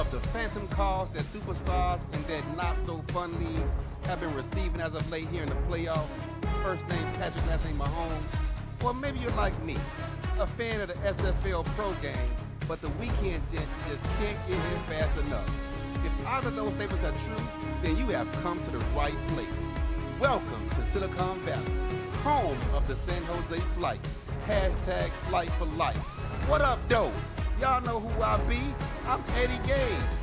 of the phantom calls that superstars in that not-so-fun league have been receiving as of late here in the playoffs? First name Patrick, last name Mahomes. Or maybe you're like me, a fan of the SFL pro game, but the weekend gent just can't get here fast enough. If either of those statements are true, then you have come to the right place. Welcome to Silicon Valley, home of the San Jose Flight. Hashtag Flight for Life. What up, though? Y'all know who I be. I'm Eddie Gage,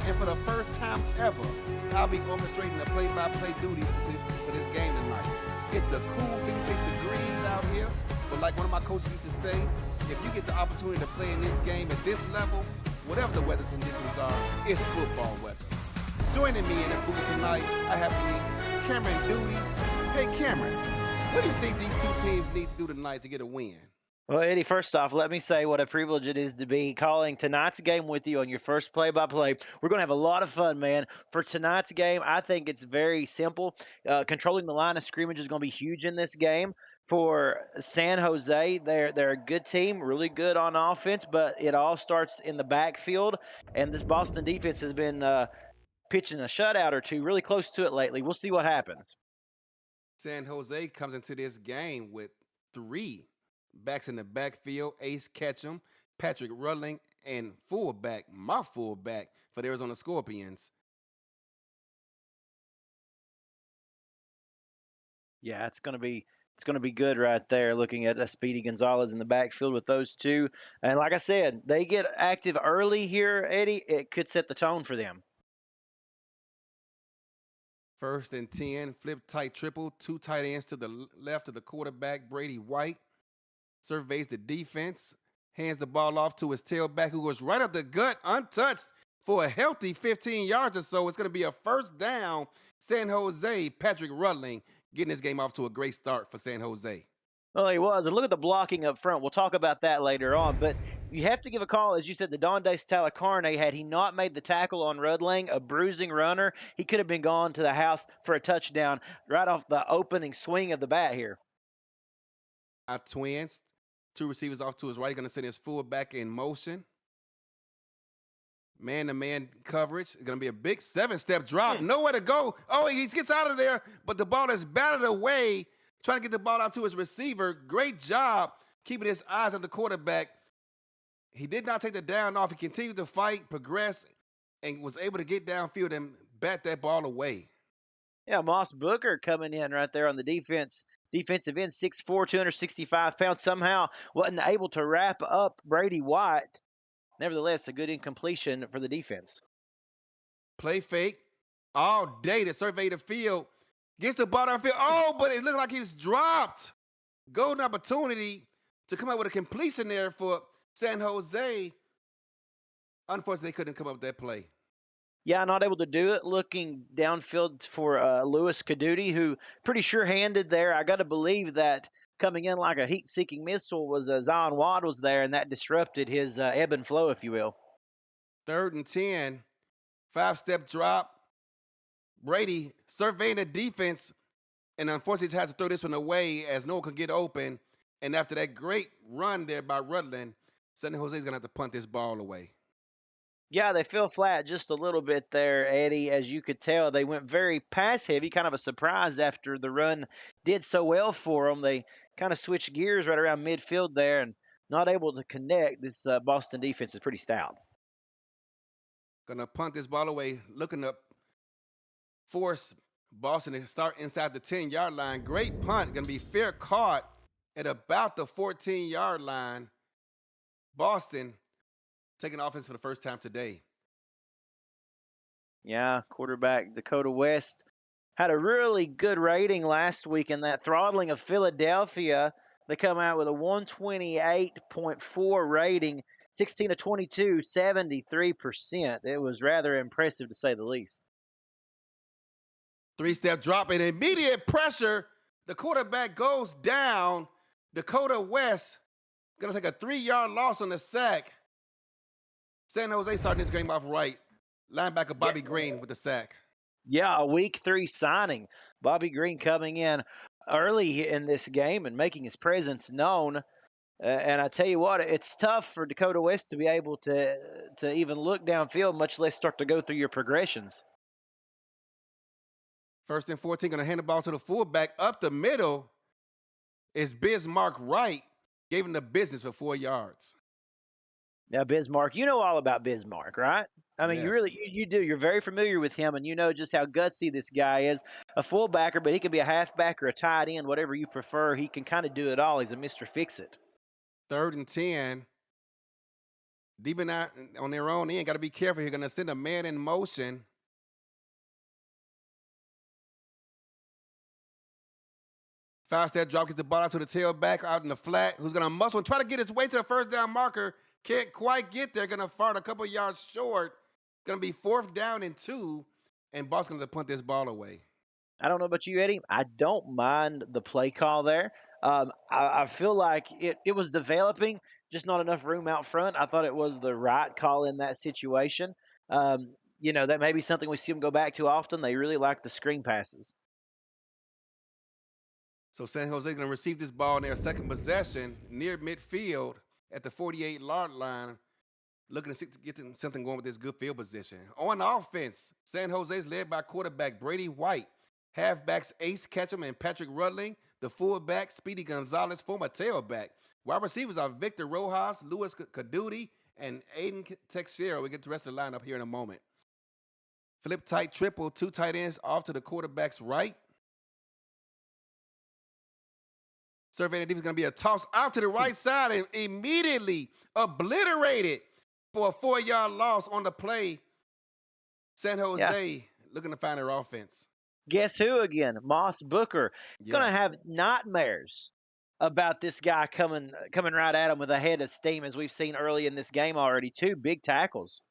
and for the first time ever, I'll be orchestrating the play-by-play duties for this game tonight. It's a cool 56 degrees out here, but like one of my coaches used to say, if you get the opportunity to play in this game at this level, whatever the weather conditions are, it's football weather. Joining me in the booth tonight, I have to Cameron Duty. Hey Cameron, what do you think these two teams need to do tonight to get a win? Well, Eddie, first off, let me say what a privilege it is to be calling tonight's game with you on your first play-by-play. We're going to have a lot of fun, man. For tonight's game, I think it's very simple. Controlling the line of scrimmage is going to be huge in this game. For San Jose, they're a good team, really good on offense, but it all starts in the backfield, and this Boston defense has been pitching a shutout or two really close to it lately. We'll see what happens. San Jose comes into this game with three backs in the backfield: Ace Ketchum, Patrick Rudling, and my fullback for the Arizona Scorpions. Yeah, it's going to be good right there. Looking at Speedy Gonzalez in the backfield with those two, and like I said, they get active early here, Eddie. It could set the tone for them. First and 10, flip tight triple, two tight ends to the left of the quarterback, Brady White. Surveys the defense, hands the ball off to his tailback, who goes right up the gut, untouched for a healthy 15 yards or so. It's going to be a first down. San Jose, Patrick Rudling getting this game off to a great start for San Jose. Well, he was. And look at the blocking up front. We'll talk about that later on. But you have to give a call, as you said, the Dondace Talacarne. Had he not made the tackle on Rudling, a bruising runner, he could have been gone to the house for a touchdown right off the opening swing of the bat here. Twins, two receivers off to his right, going to send his fullback in motion. Man-to-man coverage. It's going to be a big 7-step drop. Nowhere to go. Oh, he gets out of there, but the ball is batted away. Trying to get the ball out to his receiver. Great job keeping his eyes on the quarterback. He did not take the down off. He continued to fight, progress, and was able to get downfield and bat that ball away. Yeah, Moss Booker coming in right there on the defensive end, 6'4", 265 pounds. Somehow wasn't able to wrap up Brady White. Nevertheless, a good incompletion for the defense. Play fake all day to survey the field. Gets the ball downfield. Oh, but it looked like he was dropped. Golden opportunity to come up with a completion there for San Jose. Unfortunately, they couldn't come up with that play. Yeah, not able to do it. Looking downfield for Louis Caduti, who pretty sure-handed there. I got to believe that coming in like a heat-seeking missile was Zion Waddles there, and that disrupted his ebb and flow, if you will. 3rd and 10, 5-step drop. Brady surveying the defense, and unfortunately has to throw this one away as no one could get open. And after that great run there by Rudling, San Jose is going to have to punt this ball away. Yeah, they fell flat just a little bit there, Eddie. As you could tell, they went very pass-heavy, kind of a surprise after the run did so well for them. They kind of switched gears right around midfield there and not able to connect. This Boston defense is pretty stout. Going to punt this ball away, looking up, force Boston to start inside the 10-yard line. Great punt. Going to be fair caught at about the 14-yard line. Boston taking offense for the first time today. Yeah, quarterback Dakota West had a really good rating last week in that throttling of Philadelphia. They come out with a 128.4 rating, 16 to 22, 73%. It was rather impressive to say the least. 3-step drop and immediate pressure. The quarterback goes down. Dakota West going to take a 3-yard loss on the sack. San Jose starting this game off right. Linebacker Bobby Green with the sack. Yeah, a week 3 signing. Bobby Green coming in early in this game and making his presence known. And I tell you what, it's tough for Dakota West to be able to even look downfield, much less start to go through your progressions. First and 14, going to hand the ball to the fullback up the middle. Is Bismarck Wright. Gave him the business for 4 yards. Now, Bismarck, you know all about Bismarck, right? I mean, you really Yes. you do. You're very familiar with him, and you know just how gutsy this guy is. A fullbacker, but he can be a halfback or a tight end, whatever you prefer. He can kind of do it all. He's a Mr. Fix It. Third and 10. Deep in that, on their own end. Got to be careful. You're going to send a man in motion. Fast that drop, gets the ball out to the tailback out in the flat. Who's going to muscle and try to get his way to the first down marker. Can't quite get there. Going to fart a couple yards short. Going to be 4th down and 2. And Boston's going to punt this ball away. I don't know about you, Eddie. I don't mind the play call there. I feel like it was developing, just not enough room out front. I thought it was the right call in that situation. That may be something we see them go back to often. They really like the screen passes. So San Jose's going to receive this ball in their second possession near midfield at the 48-yard line, looking to get something going with this good field position. On offense, San Jose's led by quarterback Brady White, halfbacks Ace Ketchum and Patrick Rudling, the fullback Speedy Gonzalez, former tailback. Wide receivers are Victor Rojas, Louis Caduti, and Aiden Texero. We get the rest of the lineup here in a moment. Flip tight triple, 2 tight ends off to the quarterback's right. Surveying the defense is going to be a toss out to the right side and immediately obliterated for a 4-yard loss on the play. San Jose looking to find their offense. Guess who again? Moss Booker. Gonna have nightmares about this guy coming right at him with a head of steam, as we've seen early in this game already. 2 big tackles.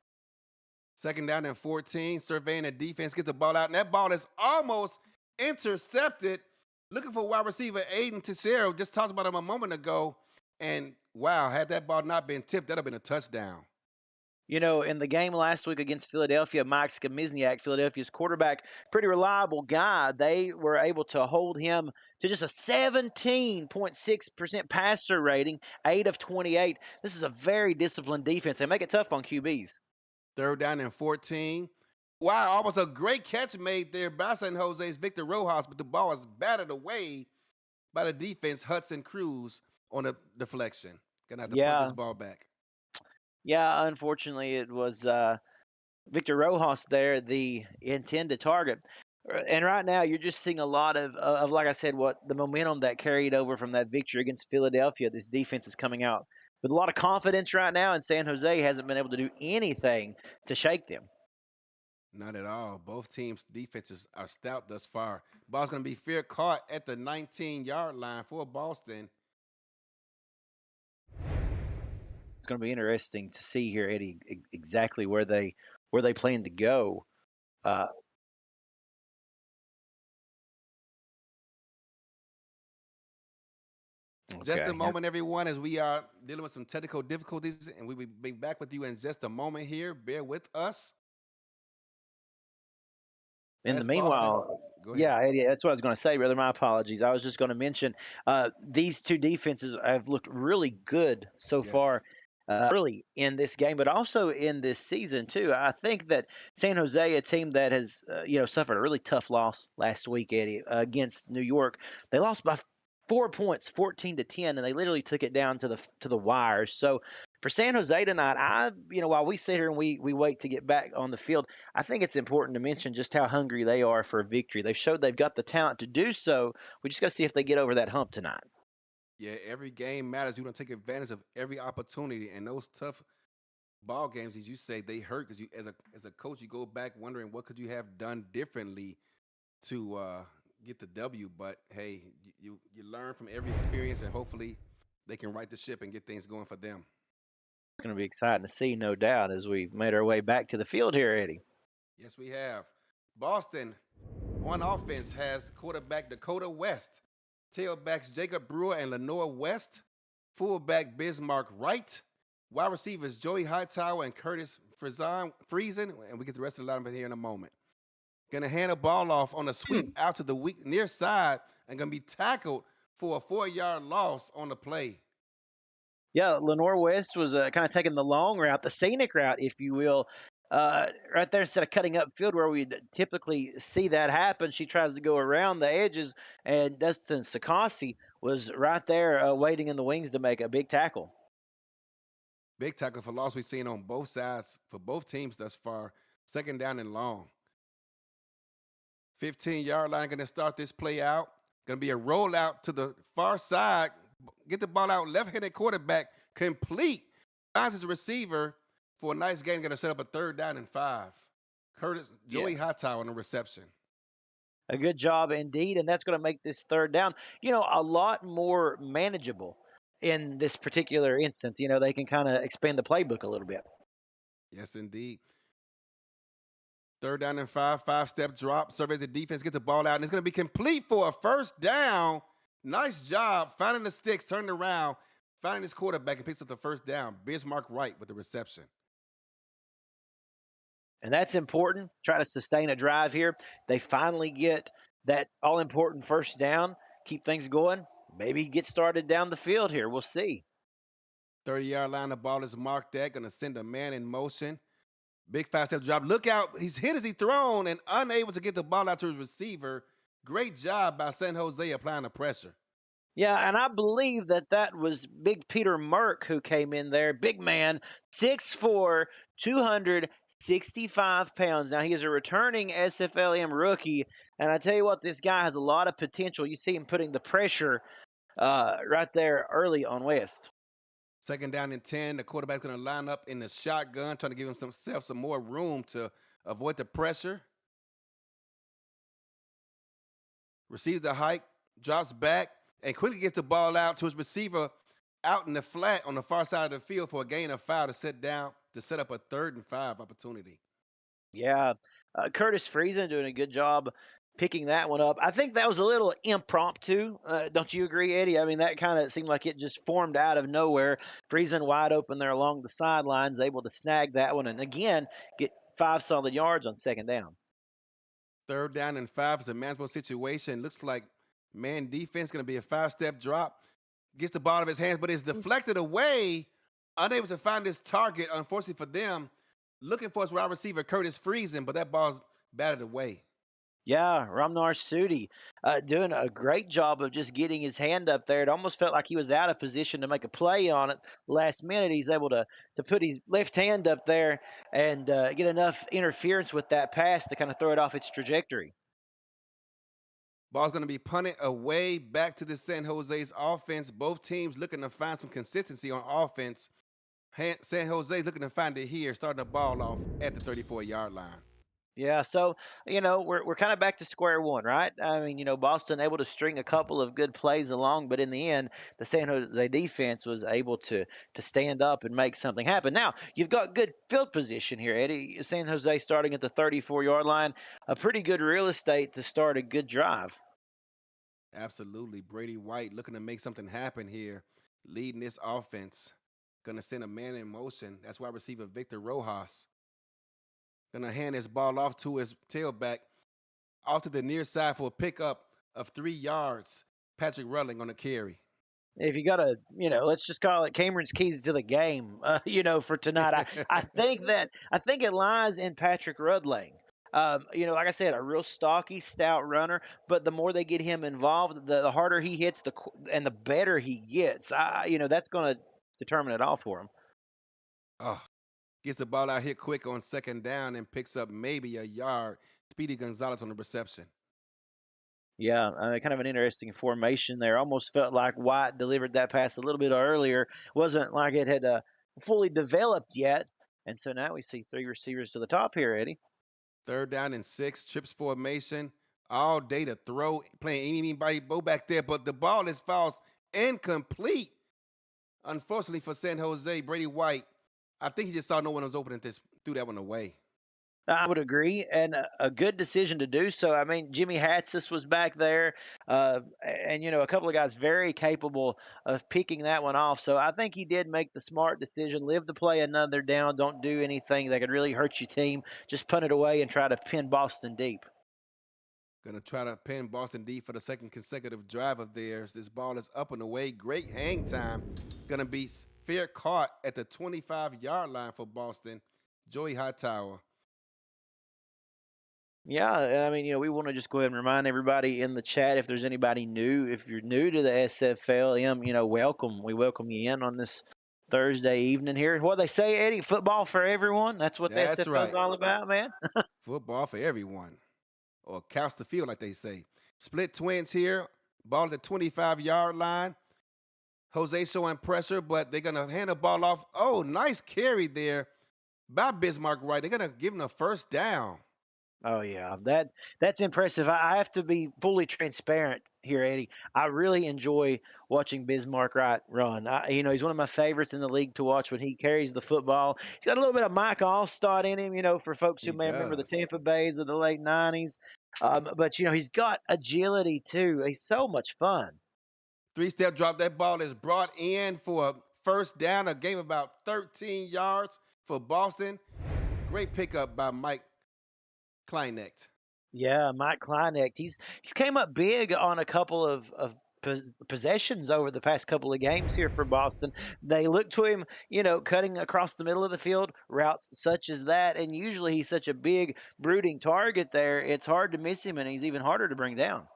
Second down and 14. Surveying the defense, gets the ball out, and that ball is almost intercepted. Looking for wide receiver Aiden Teixeira. Just talked about him a moment ago. And wow, had that ball not been tipped, that'd have been a touchdown. In the game last week against Philadelphia, Mike Skamizniak, Philadelphia's quarterback, pretty reliable guy. They were able to hold him to just a 17.6% passer rating, 8 of 28. This is a very disciplined defense. They make it tough on QBs. Third down and 14. Wow, almost a great catch made there by San Jose's Victor Rojas, but the ball was batted away by the defense, Hudson Cruz, on a deflection. Gonna have to punt this ball back. Yeah, unfortunately, it was Victor Rojas there, the intended target. And right now, you're just seeing a lot of, like I said, what the momentum that carried over from that victory against Philadelphia. This defense is coming out with a lot of confidence right now, and San Jose hasn't been able to do anything to shake them. Not at all. Both teams' defenses are stout thus far. Ball's going to be fair caught at the 19-yard line for Boston. It's going to be interesting to see here, Eddie, exactly where they plan to go. Just a moment, everyone, as we are dealing with some technical difficulties, and we will be back with you in just a moment here. Bear with us. In the meanwhile, Eddie, that's what I was going to say, brother. My apologies. I was just going to mention these 2 defenses have looked really good so far early in this game, but also in this season, too. I think that San Jose, a team that has, suffered a really tough loss last week, Eddie, against New York, they lost by 4 points, 14-10, and they literally took it down to the wire. So for San Jose tonight, while we sit here and we wait to get back on the field, I think it's important to mention just how hungry they are for a victory. They've showed they've got the talent to do so. We just got to see if they get over that hump tonight. Yeah, every game matters. You don't take advantage of every opportunity, and those tough ball games, as you say, they hurt because you, as a coach, you go back wondering what could you have done differently to get the W. But hey, you learn from every experience, and hopefully they can right the ship and get things going for them. It's going to be exciting to see, no doubt, as we've made our way back to the field here, Eddie. Yes, we have. Boston on offense has quarterback Dakota West, tailbacks Jacob Brewer and Lenore West, fullback Bismarck Wright, wide receivers Joey Hightower and Curtis Friesen, and we get the rest of the lineup here in a moment. Going to hand a ball off on a sweep out to the near side and going to be tackled for a 4-yard loss on the play. Yeah, Lenore West was kind of taking the long route, the scenic route, if you will. Right there, instead of cutting upfield where we typically see that happen, she tries to go around the edges, and Dustin Sakasi was right there waiting in the wings to make a big tackle. Big tackle for loss we've seen on both sides for both teams thus far. Second down and long. 15-yard line going to start this play out. Going to be a rollout to the far side. Get the ball out. Left-handed quarterback complete. Finds his receiver for a nice game. Going to set up a third down and 5. Yeah, Joey Hightower on the reception. a good job indeed, and that's going to make this third down, a lot more manageable in this particular instance. They can kind of expand the playbook a little bit. Yes, indeed. Third down and 5. 5-step drop. Surveys the defense. Get the ball out. And it's going to be complete for a first down. Nice job finding the sticks, turning around, finding his quarterback, and picks up the first down. Bismarck Wright with the reception. And that's important. Try to sustain a drive here. They finally get that all important first down, keep things going. Maybe get started down the field here. We'll see. 30-yard line, the ball is marked at. Going to send a man in motion. Big 5-step drop. Look out. He's hit as he thrown and unable to get the ball out to his receiver. Great job by San Jose applying the pressure. Yeah, and I believe that was Big Peter Merck who came in there. Big man, 6'4", 265 pounds. Now, he is a returning SFLm rookie. And I tell you what, this guy has a lot of potential. You see him putting the pressure right there early on West. Second down and 10. The quarterback's going to line up in the shotgun, trying to give himself some more room to avoid the pressure. Receives the hike, drops back, and quickly gets the ball out to his receiver out in the flat on the far side of the field for a gain of 5 to set up a 3rd and 5 opportunity. Yeah, Curtis Friesen doing a good job picking that one up. I think that was a little impromptu. Don't you agree, Eddie? I mean, that kind of seemed like it just formed out of nowhere. Friesen wide open there along the sidelines, able to snag that one, and again get 5 solid yards on second down. 3rd down and 5 is a manageable situation. Looks like man defense going to be a 5-step drop. Gets the ball out of his hands, but it's deflected away. Unable to find his target, unfortunately for them. Looking for his wide receiver, Curtis Friesen, but that ball's batted away. Yeah, Ramnar Sudi doing a great job of just getting his hand up there. It almost felt like he was out of position to make a play on it. Last minute, he's able to put his left hand up there and get enough interference with that pass to kind of throw it off its trajectory. Ball's going to be punted away back to the San Jose's offense. Both teams looking to find some consistency on offense. San Jose's looking to find it here, starting the ball off at the 34-yard line. Yeah, so we're kind of back to square one, right? I mean, Boston able to string a couple of good plays along, but in the end, the San Jose defense was able to stand up and make something happen. Now you've got good field position here, Eddie. San Jose starting at the 34-yard line, a pretty good real estate to start a good drive. Absolutely. Brady White looking to make something happen here, leading this offense. Going to send a man in motion. That's wide receiver Victor Rojas. Going to hand his ball off to his tailback, off to the near side for a pickup of 3 yards. Patrick Rutling on the carry. If you got to, let's just call it Cameron's keys to the game, for tonight. I think it lies in Patrick Rudling. Like I said, a real stocky, stout runner. But the more they get him involved, the harder he hits, and the better he gets. That's going to determine it all for him. Oh, gets the ball out here quick on second down and picks up maybe a yard. Speedy Gonzalez on the reception. Yeah, kind of an interesting formation there. Almost felt like White delivered that pass a little bit earlier. Wasn't like it had fully developed yet. And so now we see 3 receivers to the top here, Eddie. 3rd down and 6, trips formation. All day to throw, playing anybody Bo back there, but the ball is false, incomplete. Unfortunately for San Jose, Brady White, I think he just saw no one was open and just threw that one away. I would agree, and a good decision to do so. I mean, Jimmy Hatsis was back there, and a couple of guys very capable of picking that one off. So I think he did make the smart decision: live to play another down. Don't do anything that could really hurt your team. Just punt it away and try to pin Boston deep. Going to try to pin Boston deep for the second consecutive drive of theirs. This ball is up and away. Great hang time. Going to be fair caught at the 25-yard line for Boston. Joey Hightower. Yeah, and I mean, we want to just go ahead and remind everybody in the chat if there's anybody new. If you're new to the SFLm, welcome. We welcome you in on this Thursday evening here. What they say, Eddie, football for everyone. That's what the That's SFL is right. all about, man. Football for everyone. Or couch the field, like they say. Split twins here. Ball at the 25-yard line. Jose showing pressure, but they're going to hand the ball off. Oh, nice carry there by Bismarck Wright. They're going to give him a first down. Oh yeah, that's impressive. I have to be fully transparent here, Eddie. I really enjoy watching Bismarck Wright run. He's one of my favorites in the league to watch when he carries the football. He's got a little bit of Mike Allstott in him, for folks who He may remember the does. Tampa Bays of the late '90s. But he's got agility too. He's so much fun. Three-step drop. That ball is brought in for a first down, a game about 13 yards for Boston. Great pickup by Mike Kleinecht. Yeah, Mike Kleinecht. He's came up big on a couple of possessions over the past couple of games here for Boston. They look to him, cutting across the middle of the field, routes such as that, and usually he's such a big, brooding target there. It's hard to miss him, and he's even harder to bring down.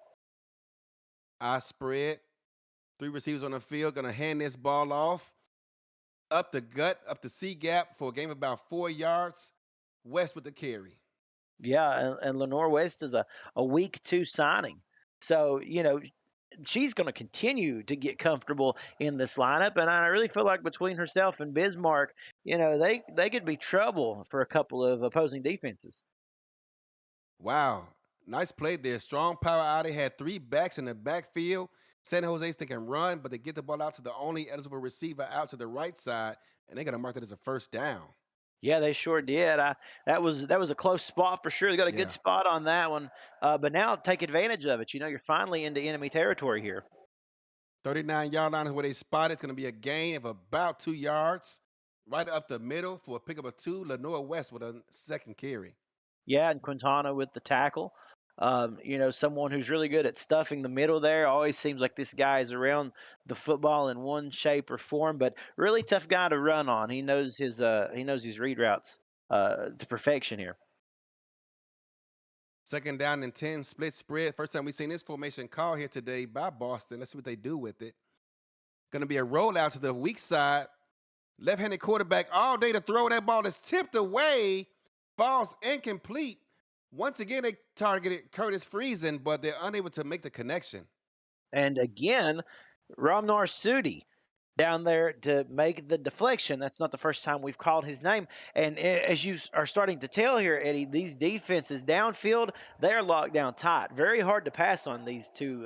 I spread. Three receivers on the field. Going to hand this ball off. Up the gut, up the C gap for a game about 4 yards. West with the carry. Yeah, and Lenore West is a week two signing. So, she's going to continue to get comfortable in this lineup, and I really feel like between herself and Bismarck, they could be trouble for a couple of opposing defenses. Wow. Nice play there. Strong power out. They had three backs in the backfield. San Jose's they can run, but they get the ball out to the only eligible receiver out to the right side, and they're going to mark that as a first down. Yeah, they sure did. That was a close spot for sure. They got a good Yeah. spot on that one, but now take advantage of it. You're finally into enemy territory here. 39-yard line is where they spot it. It's going to be a gain of about 2 yards. Right up the middle for a pickup of two. Lenore West with a second carry. Yeah, and Quintana with the tackle. Someone who's really good at stuffing the middle there. Always seems like this guy is around the football in one shape or form, but really tough guy to run on. He knows his read routes to perfection here. Second down and 10, split spread. First time we've seen this formation call here today by Boston. Let's see what they do with it. Going to be a rollout to the weak side. Left-handed quarterback all day to throw. That ball is tipped away. Falls incomplete. Once again, they targeted Curtis Friesen, but they're unable to make the connection. And again, Ramnar Sudi down there to make the deflection. That's not the first time we've called his name. And as you are starting to tell here, Eddie, these defenses downfield, they are locked down tight. Very hard to pass on these two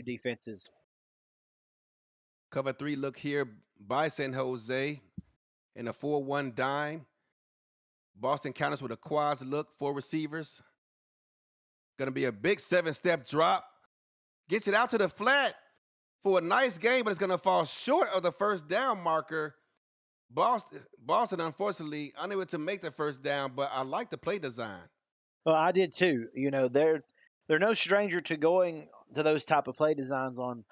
defenses. Cover three look here by San Jose in a 4-1 dime. Boston counters with a quads look, four receivers. Going to be a big 7-step drop. Gets it out to the flat for a nice game, but it's going to fall short of the first down marker. Boston, unfortunately, unable to make the first down, but I like the play design. Well, I did too. They're no stranger to going to those type of play designs on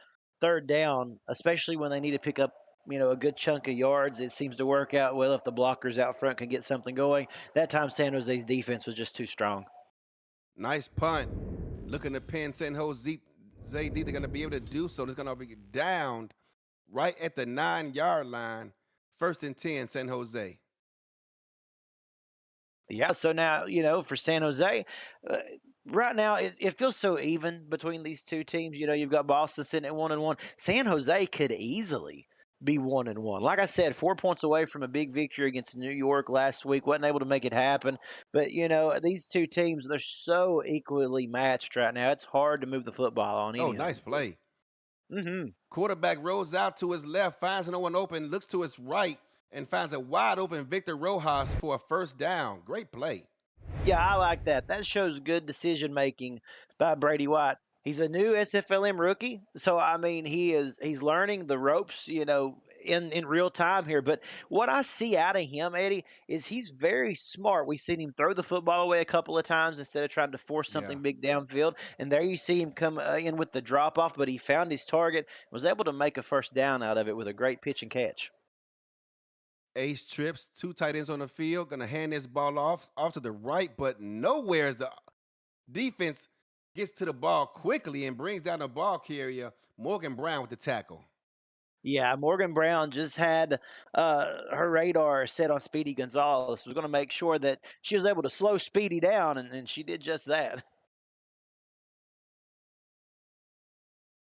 third down, especially when they need to pick up, a good chunk of yards. It seems to work out well if the blockers out front can get something going. That time, San Jose's defense was just too strong. Nice punt. Looking to pin San Jose. They're going to be able to do so. It's going to be downed right at the 9-yard line. First and 10, San Jose. Yeah, so now, for San Jose, right now it feels so even between these two teams. You've got Boston sitting at 1-1. San Jose could easily be 1-1. Like I said, 4 points away from a big victory against New York last week. Wasn't able to make it happen. But, these two teams, they're so equally matched right now. It's hard to move the football on any Oh, of them. nice play. Mm-hmm. Quarterback rolls out to his left, finds no one open, looks to his right, and finds a wide open Victor Rojas for a first down. Great play. Yeah, I like that. That shows good decision making by Brady White. He's a new SFLm rookie, so I mean he's learning the ropes, in real time here. But what I see out of him, Eddie, is he's very smart. We've seen him throw the football away a couple of times instead of trying to force something big downfield. And there you see him come in with the drop off, but he found his target, was able to make a first down out of it with a great pitch and catch. Ace trips, two tight ends on the field, gonna hand this ball off to the right, but nowhere as the defense gets to the ball quickly and brings down the ball carrier, Morgan Brown with the tackle. Yeah, Morgan Brown just had her radar set on Speedy Gonzalez. Was going to make sure that she was able to slow Speedy down, and she did just that.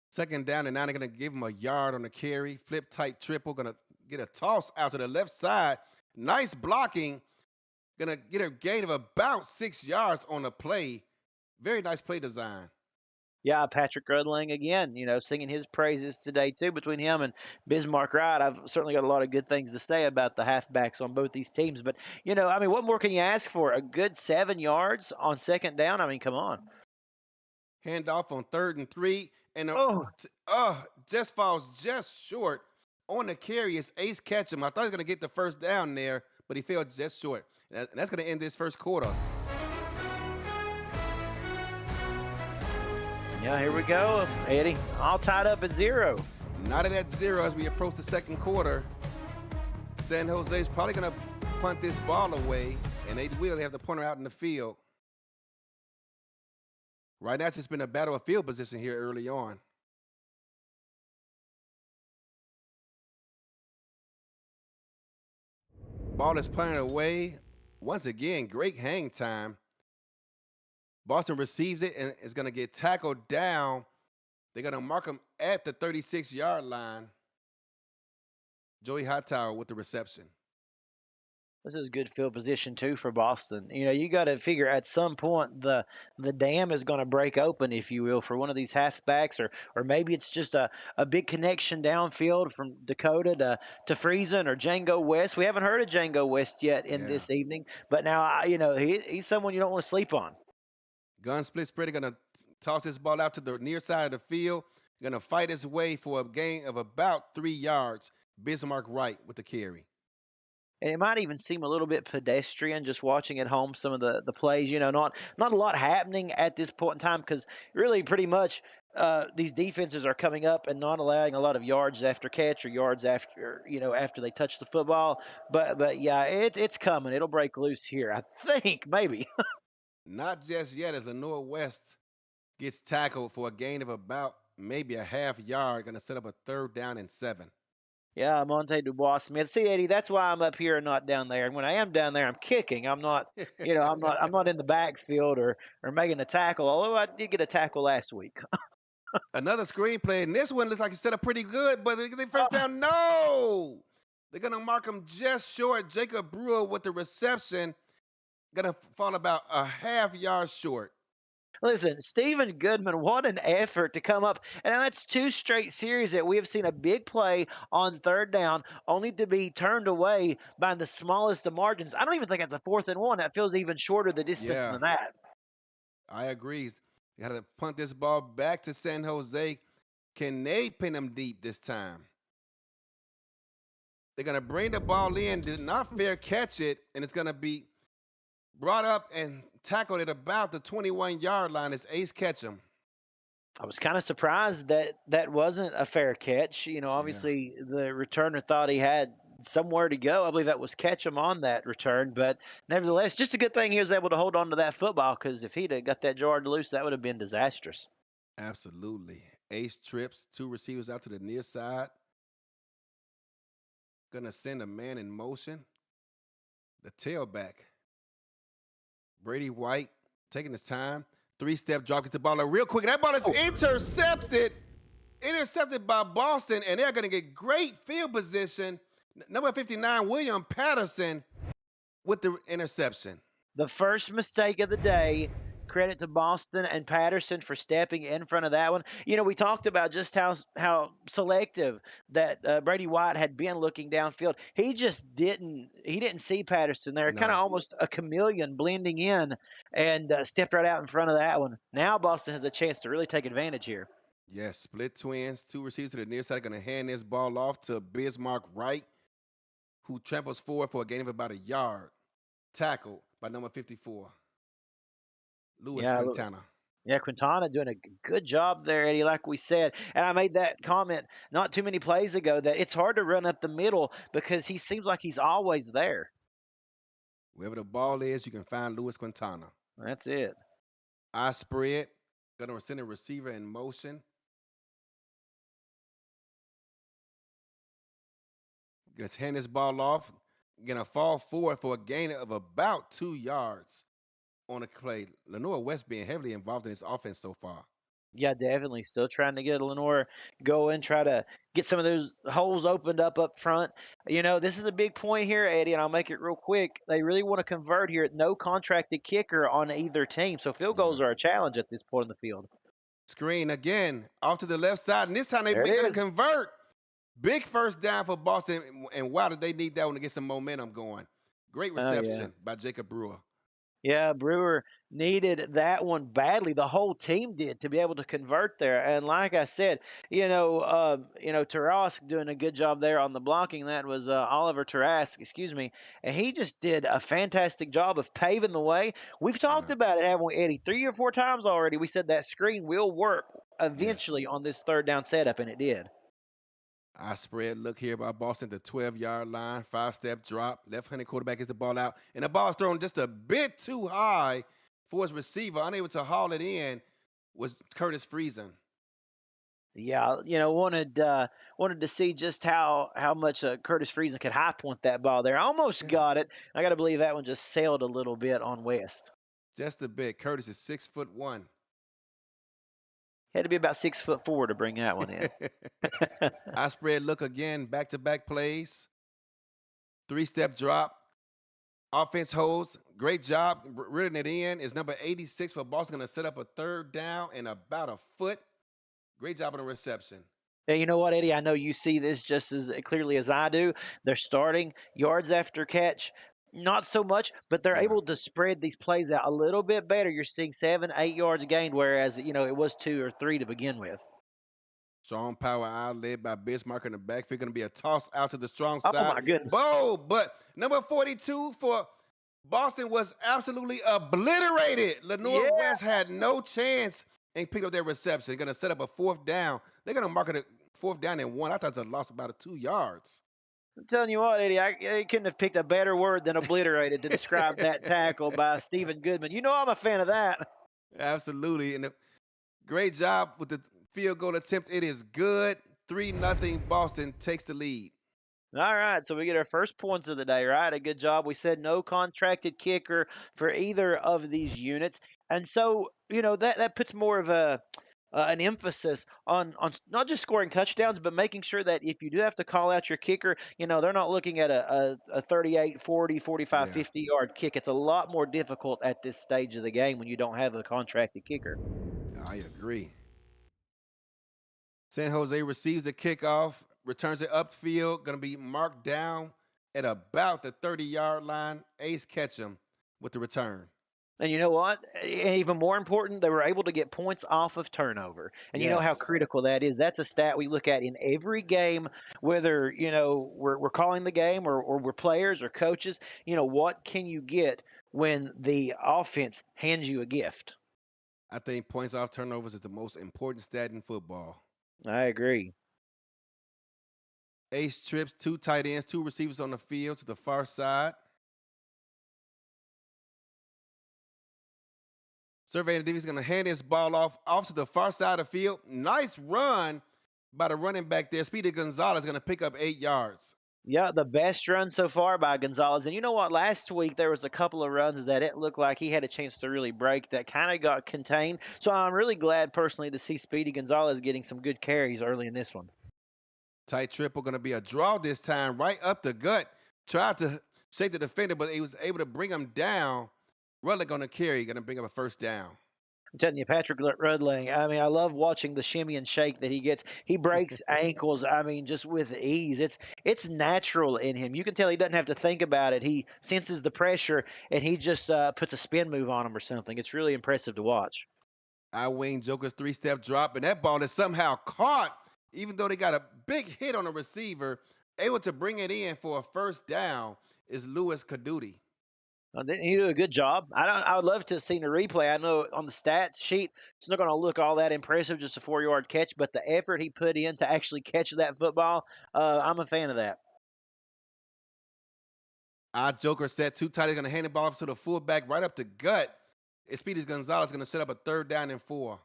Second down, and now they're gonna give him a yard on the carry. Flip tight triple, gonna get a toss out to the left side. Nice blocking, gonna get a gain of about 6 yards on the play. Very nice play design. Yeah, Patrick Rudling again, singing his praises today too. Between him and Bismarck Wright, I've certainly got a lot of good things to say about the halfbacks on both these teams. But I mean, what more can you ask for? A good 7 yards on second down. I mean, come on. Handoff on 3rd and 3, and Oh, just falls just short on the carry. It's Ace Ketchum. I thought he was gonna get the first down there, but he fell just short. And that's gonna end this first quarter. yeah, here we go, Eddie. All tied up at 0. Not at 0 as we approach the second quarter. San Jose's probably gonna punt this ball away, and they will. They have the punter out in the field. Right now, it's just been a battle of field position here early on. Ball is punted away. Once again, great hang time. Boston receives it and is going to get tackled down. They're going to mark him at the 36-yard line. Joey Hightower with the reception. This is good field position too for Boston. You got to figure at some point the dam is going to break open, if you will, for one of these halfbacks, or maybe it's just a big connection downfield from Dakota to Friesen or Django West. We haven't heard of Django West yet in Yeah. this evening, but now he's someone you don't want to sleep on. Gun split spread. Going to toss this ball out to the near side of the field. Going to fight his way for a gain of about 3 yards. Bismarck Wright with the carry. And it might even seem a little bit pedestrian just watching at home some of the plays. Not a lot happening at this point in time because really pretty much these defenses are coming up and not allowing a lot of yards after catch or yards after they touch the football. But yeah, it's coming. It'll break loose here, I think, maybe. Not just yet as Lenore West gets tackled for a gain of about maybe a half yard. Going to set up a 3rd down and 7. Yeah, Monte Dubois Smith. See, Eddie, that's why I'm up here and not down there. And when I am down there, I'm kicking. I'm not, I'm not in the backfield or making a tackle. Although I did get a tackle last week. Another screenplay, and this one looks like it's set up pretty good, but they first down. No, they're gonna mark him just short. Jacob Brewer with the reception, gonna fall about a half yard short. Listen, Stephen Goodman, what an effort to come up. And that's 2 straight series that we have seen a big play on 3rd down, only to be turned away by the smallest of margins. I don't even think that's a 4th and 1. That feels even shorter the distance Yeah, than that. I agree. They got to punt this ball back to San Jose. Can they pin him deep this time? They're gonna bring the ball in, did not fair catch it, and it's gonna be brought up and tackled at about the 21-yard line. It's Ace Ketchum. I was kind of surprised that wasn't a fair catch. Yeah, Obviously the returner thought he had somewhere to go. I believe that was Ketchum on that return, but nevertheless, just a good thing he was able to hold on to that football because if he'd have got that yard loose, that would have been disastrous. absolutely. Ace trips, 2 receivers out to the near side. Gonna send a man in motion. The tailback, Brady White, taking his time. 3-step drop, gets the ball out real quick. That ball is intercepted. Intercepted by Boston, and they're gonna get great field position. Number 59, William Patterson with the interception. The first mistake of the day. Credit to Boston and Patterson for stepping in front of that one. We talked about just how selective that Brady White had been looking downfield. He just didn't see Patterson there, kind of No. almost a chameleon blending in, and stepped right out in front of that one. Now Boston has a chance to really take advantage here. Yes, split twins, 2 receivers to the near side. Gonna hand this ball off to Bismarck Wright, who tramples forward for a gain of about a yard. Tackled by number 54, Louis Yeah, Quintana. Yeah, Quintana doing a good job there, Eddie, like we said. And I made that comment not too many plays ago that it's hard to run up the middle because he seems like he's always there. Wherever the ball is, you can find Luis Quintana. That's it. I spread, gonna send a receiver in motion. Gonna hand this ball off. Gonna fall forward for a gain of about 2 yards on the play. Lenore West being heavily involved in this offense so far. Yeah, definitely. Still trying to get Lenore going, try to get some of those holes opened up front. This is a big point here, Eddie, and I'll make it real quick. They really want to convert here. No contracted kicker on either team, so field Yeah. goals are a challenge at this point in the field. Screen again off to the left side, and this time they're There going to it is. convert. Big first down for Boston, and wow, did they need that one to get some momentum going. Great Oh, yeah. reception by Jacob Brewer. Yeah, Brewer needed that one badly. The whole team did to be able to convert there. And like I said, Tarask doing a good job there on the blocking. That was Oliver Tarask, excuse me, and he just did a fantastic job of paving the way. We've talked Yeah. about it, haven't we, Eddie? 3 or 4 times already. We said that screen will work Yes. eventually on this third down setup, and it did. I spread look here by Boston, the 12-yard line, 5-step drop. Left-handed quarterback gets the ball out, and the ball's thrown just a bit too high for his receiver. Unable to haul it in was Curtis Friesen. Yeah, wanted to see just how much Curtis Friesen could high point that ball there. Almost Yeah. got it. I got to believe that one just sailed a little bit on West. Just a bit. Curtis is 6'1". Had to be about 6'4" to bring that one in. I spread look again, back-to-back plays, 3-step drop. Offense holds. Great job reeling it in. Is number 86 for Boston going to set up a third down and about a foot. Great job on the reception. Now, you know what, Eddie? I know you see this just as clearly as I do. They're starting yards after catch. Not so much, but they're Yeah. able to spread these plays out a little bit better. You're seeing 7, 8 yards gained, whereas it was 2 or 3 to begin with. Strong power out led by Bismarck in the backfield. Going to be a toss out to the strong Oh side. my goodness! Bold, but number 42 for Boston was absolutely obliterated. Lenore Yeah. West had no chance and picked up their reception. Going to set up a fourth down. They're going to mark it a fourth down and 1. I thought it lost about 2 yards. I'm telling you what, Eddie, I couldn't have picked a better word than obliterated to describe that tackle by Stephen Goodman. You know I'm a fan of that. Absolutely. And great job with the field goal attempt. It is good. 3-0 Boston takes the lead. All right, so we get our first points of the day, right? A good job. We said no contracted kicker for either of these units. And so, that puts more of an emphasis on not just scoring touchdowns, but making sure that if you do have to call out your kicker, they're not looking at a 38, 40, 45, Yeah, 50-yard kick. It's a lot more difficult at this stage of the game when you don't have a contracted kicker. I agree. San Jose receives the kickoff, returns it upfield, going to be marked down at about the 30-yard line. Ace Ketchum with the return. And you know what? Even more important, they were able to get points off of turnover. And you know how Yes, critical that is. That's a stat we look at in every game, whether, we're calling the game or we're players or coaches. What can you get when the offense hands you a gift? I think points off turnovers is the most important stat in football. I agree. Ace trips, 2 tight ends, 2 receivers on the field to the far side. Surveying the defense going to hand this ball off to the far side of the field. Nice run by the running back there. Speedy Gonzalez going to pick up 8 yards. Yeah, the best run so far by Gonzalez. And you know what? Last week there was a couple of runs that it looked like he had a chance to really break that kind of got contained. So I'm really glad personally to see Speedy Gonzalez getting some good carries early in this one. Tight triple going to be a draw this time, right up the gut. Tried to shake the defender, but he was able to bring him down. Rudley going to carry, going to bring up a first down. I'm telling you, Patrick Rudling, I mean, I love watching the shimmy and shake that he gets. He breaks ankles, I mean, just with ease. It's natural in him. You can tell he doesn't have to think about it. He senses the pressure, and he just puts a spin move on him or something. It's really impressive to watch. I wing Joker's 3-step drop, and that ball is somehow caught, even though they got a big hit on the receiver. Able to bring it in for a first down is Louis Caduti. Didn't he do a good job? I would love to have seen a replay. I know on the stats sheet, it's not going to look all that impressive, just a 4-yard catch, but the effort he put in to actually catch that football, I'm a fan of that. Our Joker set too tight. He's going to hand the ball off to the fullback right up the gut. Speedy Gonzalez going to set up a 3rd down and 4.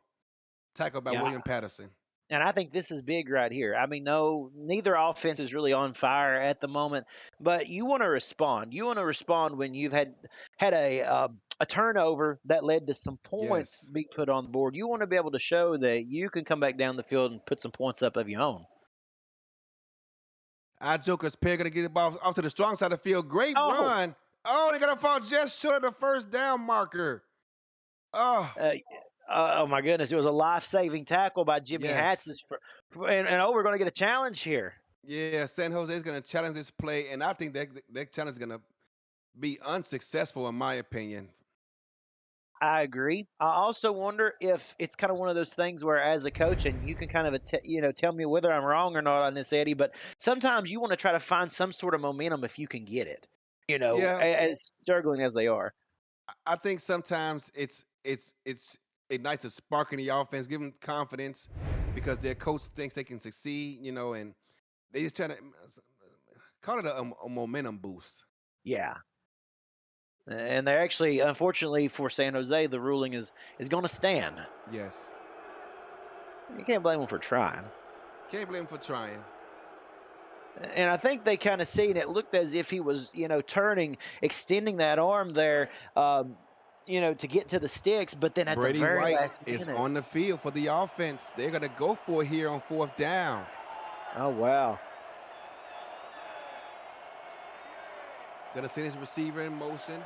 Tackled by Yeah, William Patterson. and I think this is big right here. I mean, no, neither offense is really on fire at the moment, but you want to respond. You want to respond when you've had a turnover that led to some points Yes. being put on the board. You want to be able to show that you can come back down the field and put some points up of your own. Our Joker's pair going to get the ball off to the strong side of the field. Great Oh, run. Oh, they're going to fall just short of the 1st down marker. Oh, uh, oh my goodness! It was a life-saving tackle by Jimmy yes. Hatsis, and we're going to get a challenge here. Yeah, San Jose is going to challenge this play, and I think that challenge is going to be unsuccessful, in my opinion. I agree. I also wonder if it's kind of one of those things where, as a coach, and you can kind of tell me whether I'm wrong or not on this, Eddie. But sometimes you want to try to find some sort of momentum if you can get it. Yeah, As struggling as they are. I think sometimes it's ignites a spark in the offense, give them confidence because their coach thinks they can succeed, and they just try to call it a momentum boost. Yeah, and they're actually, unfortunately for San Jose, the ruling is going to stand. Yes. You can't blame them for trying. Can't blame him for trying. And I think they kind of seen it looked as if he was, turning, extending that arm there, to get to the sticks. But then at the Brady very White last is minute, on the field for the offense. They're going to go for it here on 4th down. oh wow, Going to send his receiver in motion.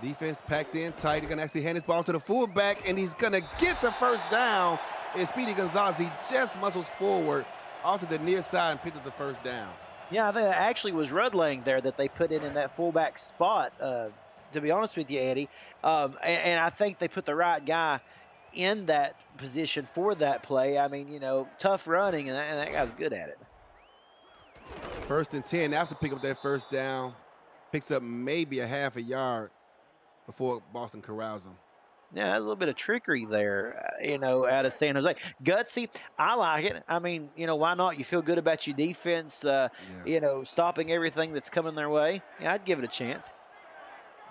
Defense packed in tight. They're going to actually hand his ball to the fullback, and he's going to get the 1st down. And Speedy Gonzalez, he just muscles forward off to the near side and picked up the 1st down. yeah, I think that actually was Rudlang there that they put in that fullback spot. To be honest with you, Eddie, and I think they put the right guy in that position for that play. I mean, tough running, and that guy's good at it. 1st and 10. After pick up that 1st down, picks up maybe a half a yard before Boston corrals him. Yeah, there's a little bit of trickery there, out of San Jose. Gutsy, I like it. I mean, why not? You feel good about your defense, stopping everything that's coming their way. Yeah, I'd give it a chance.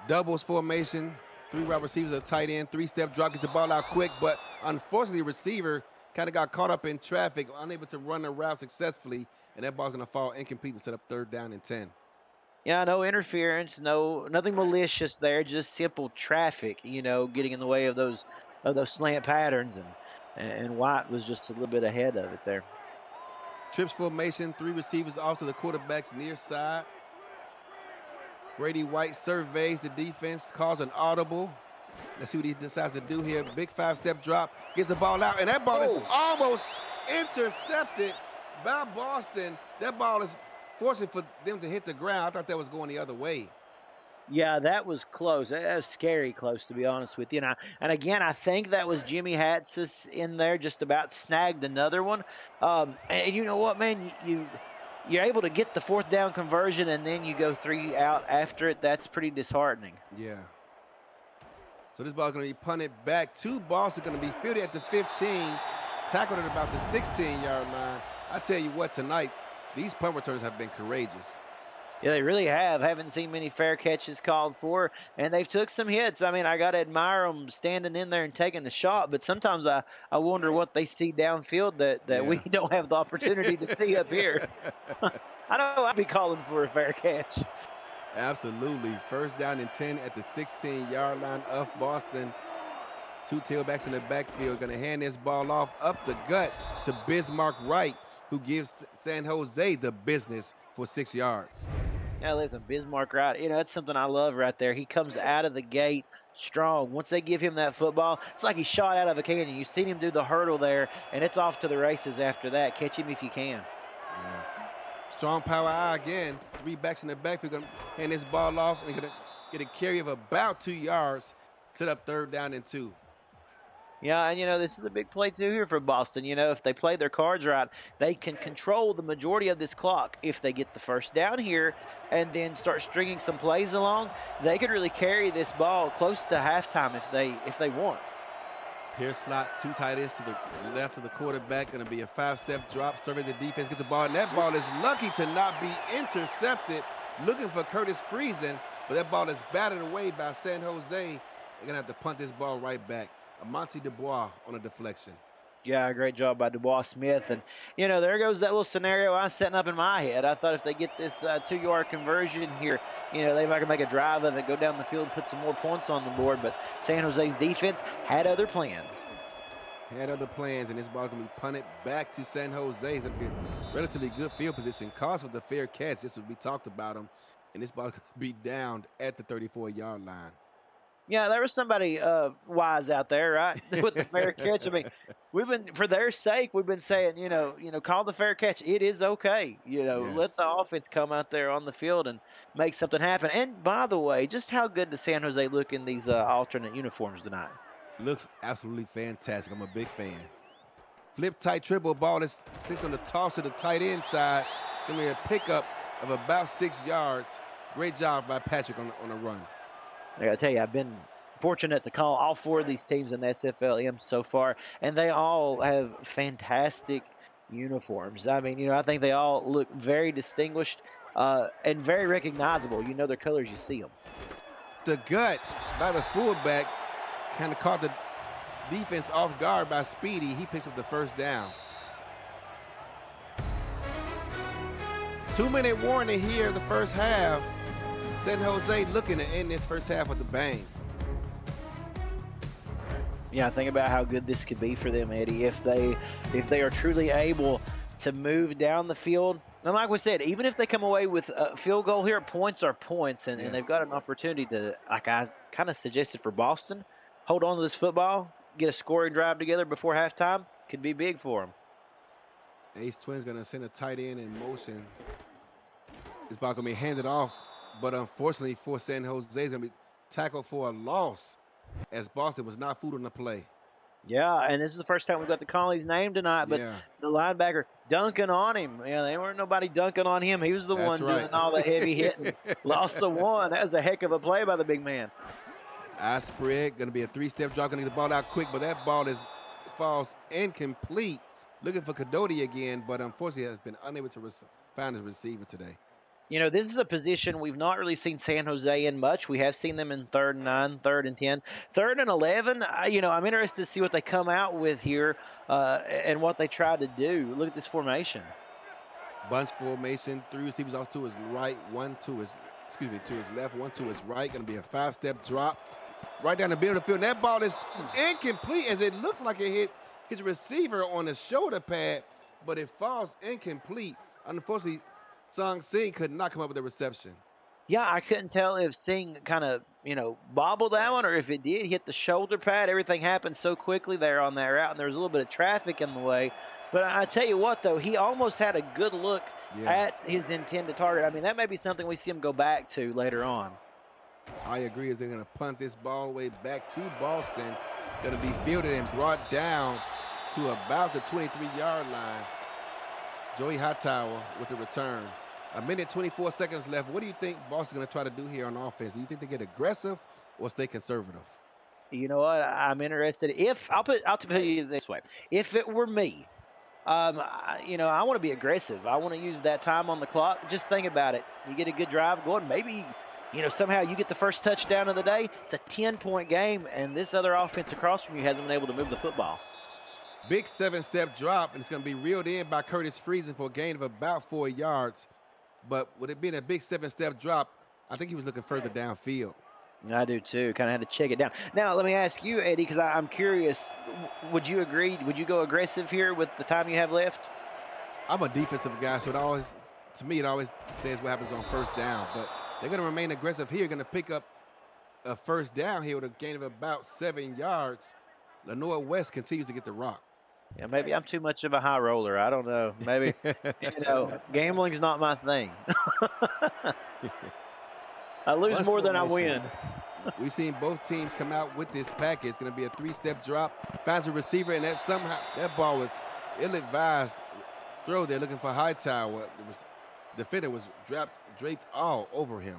Doubles formation, 3 wide receivers, a tight end, 3-step drop, gets the ball out quick, but unfortunately, the receiver kind of got caught up in traffic, unable to run the route successfully, and that ball's going to fall incomplete and set up 3rd down and 10. Yeah, no interference, nothing malicious there, just simple traffic, getting in the way of those slant patterns, and White was just a little bit ahead of it there. Trips formation, 3 receivers off to the quarterback's near side. Brady White surveys the defense, calls an audible. Let's see what he decides to do here. Big 5-step drop, gets the ball out, and that ball is almost intercepted by Boston. That ball is forcing for them to hit the ground. I thought that was going the other way. Yeah, that was close. That was scary close, to be honest with you. And again, I think that was Jimmy Hatsis in there, just about snagged another one. And you know what, man? You're able to get the 4th down conversion, and then you go 3 out after it. That's pretty disheartening. Yeah. So this ball is going to be punted back to Boston. Going to be fielded at the 15, tackled at about the 16-yard line. I tell you what, tonight, these punt returns have been courageous. Yeah, they really have. Haven't seen many fair catches called for, and they've took some hits. I mean, I got to admire them standing in there and taking the shot, but sometimes I wonder what they see downfield that we don't have the opportunity to see up here. I know I'd be calling for a fair catch. Absolutely. 1st down and 10 at the 16-yard line of Boston. 2 tailbacks in the backfield. Going to hand this ball off up the gut to Bismarck Wright, who gives San Jose the business for 6 yards. Yeah, listen, Bismarck Wright, that's something I love right there. He comes out of the gate strong. Once they give him that football, it's like he's shot out of a cannon. You've seen him do the hurdle there, and it's off to the races after that. Catch him if you can. Yeah. Strong power eye again. 3 backs in the backfield. Going to hand this ball off, and going to get a carry of about 2 yards. Set up 3rd down and 2. Yeah, and this is a big play too here for Boston. If they play their cards right, they can control the majority of this clock. If they get the first down here and then start stringing some plays along, they could really carry this ball close to halftime if they want. Pierce slot, two tight ends to the left of the quarterback. Going to be a five-step drop. Surveys the defense, get the ball. And that ball is lucky to not be intercepted. Looking for Curtis Friesen, but that ball is batted away by San Jose. They're going to have to punt this ball right back. Monty Dubois on a deflection. Yeah, great job by Dubois Smith. And, there goes that little scenario I was setting up in my head. I thought if they get this 2-yard conversion here, they might make a drive of it, go down the field, and put some more points on the board. But San Jose's defense had other plans. Had other plans, and this ball can be punted back to San Jose. It's a relatively good field position. Cause for the fair catch, just as we talked about them. And this ball could be downed at the 34-yard line. Yeah, there was somebody wise out there, right, with the fair catch. I mean, for their sake, we've been saying, call the fair catch. It is okay. Let the offense come out there on the field and make something happen. And by the way, just how good does San Jose look in these alternate uniforms tonight? Looks absolutely fantastic. I'm a big fan. Flip tight triple ball is sent on the toss to the tight end side. Give me a pickup of about 6 yards. Great job by Patrick on the run. I gotta tell you, I've been fortunate to call all 4 of these teams in the SFLm so far, and they all have fantastic uniforms. I mean, I think they all look very distinguished and very recognizable. Their colors, you see them. The gut by the fullback kind of caught the defense off guard by Speedy. He picks up the first down. 2-minute warning here in the first half. San Jose looking to end this first half with a bang. Yeah, think about how good this could be for them, Eddie, if they are truly able to move down the field. And like we said, even if they come away with a field goal here, points are points, and they've got an opportunity to, like I kind of suggested for Boston, hold on to this football, get a scoring drive together before halftime. Could be big for them. Ace Twins going to send a tight end in motion. This ball going to be handed off. But unfortunately for San Jose, it's going to be tackled for a loss as Boston was not fooled on the play. Yeah, and this is the first time we've got to call his name tonight, but the linebacker dunking on him. Yeah, there weren't nobody dunking on him. He was the one doing all the heavy hitting. Lost the one. That was a heck of a play by the big man. I spread, going to be a 3-step drop, going to get the ball out quick, but that ball falls incomplete. Looking for Cadoti again, but unfortunately has been unable to find his receiver today. This is a position we've not really seen San Jose in much. We have seen them in 3rd and 9, 3rd and 10. 3rd and 11, I'm interested to see what they come out with here and what they try to do. Look at this formation. Bunch formation, 3 receivers off to his right, to his left, 1 to his right. Going to be a 5-step drop right down the middle of the field. And that ball is incomplete as it looks like it hit his receiver on the shoulder pad, but it falls incomplete. Unfortunately, Song Singh could not come up with a reception. Yeah, I couldn't tell if Singh kind of, bobbled that one or if it did hit the shoulder pad. Everything happened so quickly there on that route, and there was a little bit of traffic in the way. But I tell you what, though, he almost had a good look at his intended target. I mean, that may be something we see him go back to later on. I agree as they're going to punt this ball way back to Boston. Going to be fielded and brought down to about the 23-yard line. Joey Hightower with the return. 1 minute, 24 seconds left. What do you think Boston's going to try to do here on offense? Do you think they get aggressive or stay conservative? You know what? I'm interested. I'll put you this way. If it were me, I want to be aggressive. I want to use that time on the clock. Just think about it. You get a good drive going. Maybe, somehow you get the first touchdown of the day. It's a 10-point game, and this other offense across from you hasn't been able to move the football. Big 7-step drop, and it's going to be reeled in by Curtis Friesen for a gain of about 4 yards. But with it being a big 7-step drop, I think he was looking further downfield. I do too. Kind of had to check it down. Now, let me ask you, Eddie, because I'm curious. Would you agree? Would you go aggressive here with the time you have left? I'm a defensive guy, so to me, it always says what happens on first down. But they're going to remain aggressive here. Going to pick up a first down here with a gain of about 7 yards. Lenore West continues to get the rock. Yeah, maybe I'm too much of a high roller. I don't know. Maybe, gambling's not my thing. I lose more than I win. We've seen both teams come out with this package. It's going to be a three-step drop, finds a receiver, and that ball was ill-advised throw there looking for Hightower. Defender was draped all over him.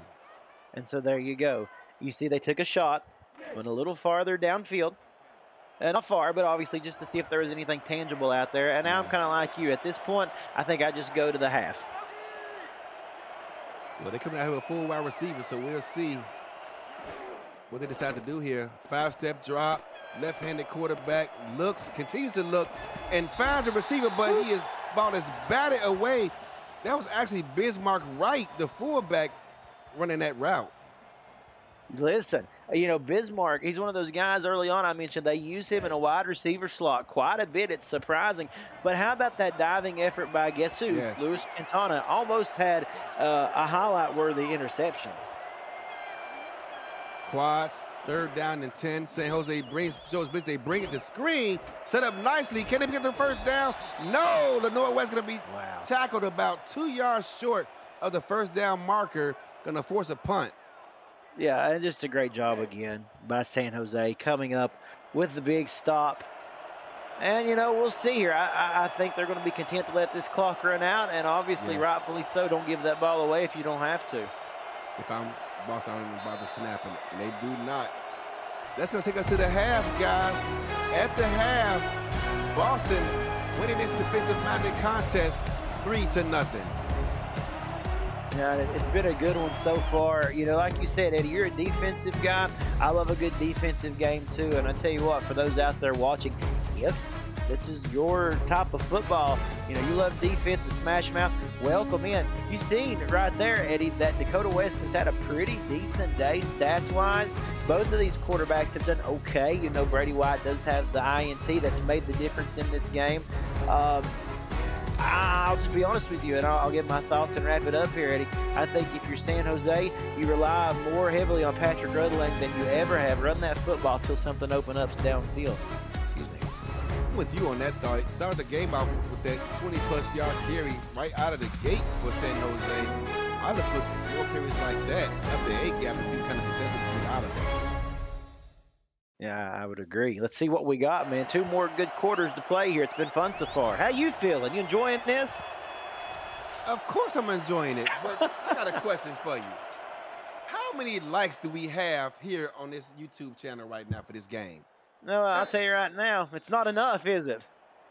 And so there you go. You see they took a shot, went a little farther downfield. Not far, but obviously just to see if there was anything tangible out there. And now I'm kind of like you. At this point, I think I just go to the half. Well, they're coming out here with a full wide receiver, so we'll see what they decide to do here. Five-step drop, left-handed quarterback, continues to look, and finds a receiver, but ball is batted away. That was actually Bismarck Wright, the fullback, running that route. Listen, Bismarck, he's one of those guys early on I mentioned they use him in a wide receiver slot quite a bit. It's surprising. But how about that diving effort by, guess who? Yes. Louis Quintana almost had a highlight-worthy interception. Quads, 3rd down and 10. San Jose shows blitz. They bring it to screen, set up nicely. Can they get the first down? No, the Northwest going to be tackled about 2 yards short of the first down marker, going to force a punt. Yeah, and just a great job again by San Jose coming up with the big stop. And, we'll see here. I think they're going to be content to let this clock run out, and obviously, rightfully so, don't give that ball away if you don't have to. If I'm Boston, I don't even bother snapping it, and they do not. That's going to take us to the half, guys. At the half, Boston winning this defensive-minded contest 3-0. Yeah, it's been a good one so far. Like you said, Eddie, you're a defensive guy. I love a good defensive game, too. And I tell you what, for those out there watching, if this is your type of football, you love defense and smash mouth, welcome in. You've seen right there, Eddie, that Dakota West has had a pretty decent day stats-wise. Both of these quarterbacks have done okay. Brady White does have the INT that's made the difference in this game. I'll just be honest with you, and I'll get my thoughts and wrap it up here, Eddie. I think if you're San Jose, you rely more heavily on Patrick Rudling than you ever have. Run that football till something opens up downfield. Excuse me. I'm with you on that thought. Started the game out with that 20-plus yard carry right out of the gate for San Jose. I would put more carries like that after the 8 gap and see kind of successful to get out of that. Yeah, I would agree. Let's see what we got, man. 2 more good quarters to play here. It's been fun so far. How you feeling? You enjoying this? Of course I'm enjoying it, but I got a question for you. How many likes do we have here on this YouTube channel right now for this game? No, I'll tell you right now, it's not enough, is it?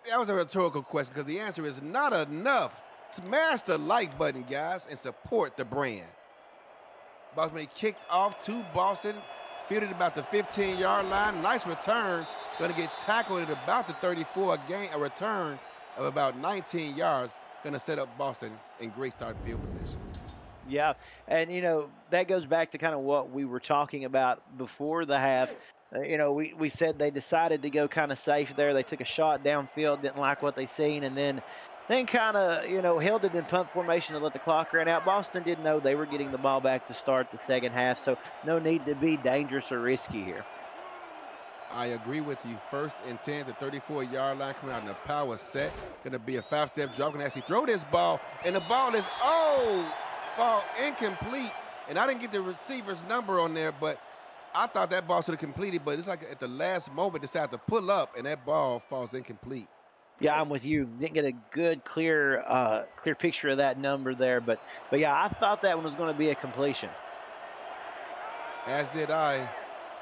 That was a rhetorical question because the answer is not enough. Smash the like button, guys, and support the brand. Boston kicked off to Boston. Fielded about the 15-yard line. Nice return. Going to get tackled at about the 34. A return of about 19 yards. Going to set up Boston in great start field position. Yeah, and, that goes back to kind of what we were talking about before the half. We said they decided to go kind of safe there. They took a shot downfield, didn't like what they seen, and then kind of, held it in punt formation to let the clock run out. Boston didn't know they were getting the ball back to start the second half, so no need to be dangerous or risky here. I agree with you. 1st and 10, the 34-yard line coming out in the power set. Going to be a 5-step drop. Going to actually throw this ball, and the ball is, ball incomplete. And I didn't get the receiver's number on there, but I thought that ball should have completed, but it's like at the last moment decided to pull up, and that ball falls incomplete. Yeah, I'm with you. Didn't get a good, clear picture of that number there, but yeah, I thought that one was going to be a completion. As did I.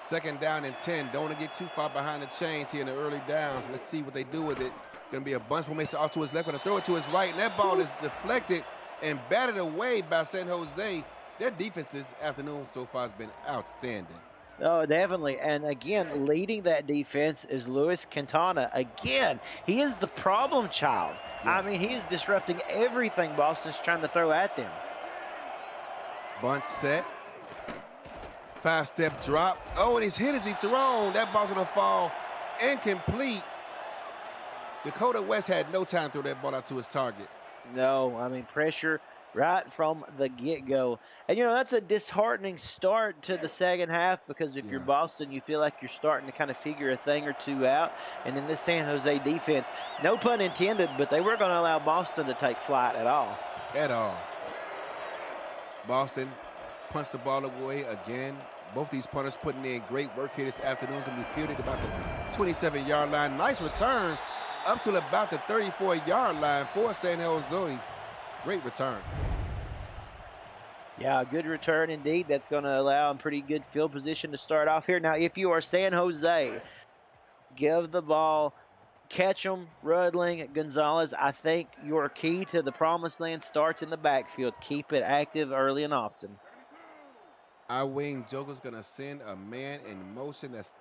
2nd down and 10. Don't want to get too far behind the chains here in the early downs. Let's see what they do with it. Going to be a bunch formation off to his left. Going to throw it to his right, and that ball is deflected and batted away by San Jose. Their defense this afternoon so far has been outstanding. Oh, definitely. And again, leading that defense is Louis Quintana. Again, he is the problem child. Yes. I mean, he is disrupting everything Boston's trying to throw at them. Bunt set. 5-step drop. Oh, and he's hit as he thrown. That ball's going to fall incomplete. Dakota West had no time to throw that ball out to his target. No, I mean, pressure right from the get-go. And, that's a disheartening start to the second half because if you're Boston, you feel like you're starting to kind of figure a thing or two out. And in this San Jose defense, no pun intended, but they weren't going to allow Boston to take flight at all. At all. Boston punch the ball away again. Both these punters putting in great work here this afternoon. It's going to be fielded about the 27-yard line. Nice return up to about the 34-yard line for San Jose. Great return. Yeah, good return indeed. That's going to allow him pretty good field position to start off here. Now, if you are San Jose, give the ball, catch them, Rudling, Gonzalez. I think your key to the promised land starts in the backfield. Keep it active early and often. Our wing Joker's going to send a man in motion. That's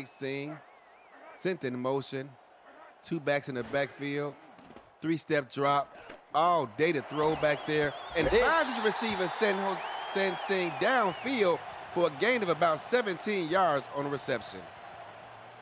Sing. Sent in motion. 2 backs in the backfield. 3-step drop. All day to throw back there. And finds his receiver, Send Sing downfield for a gain of about 17 yards on the reception.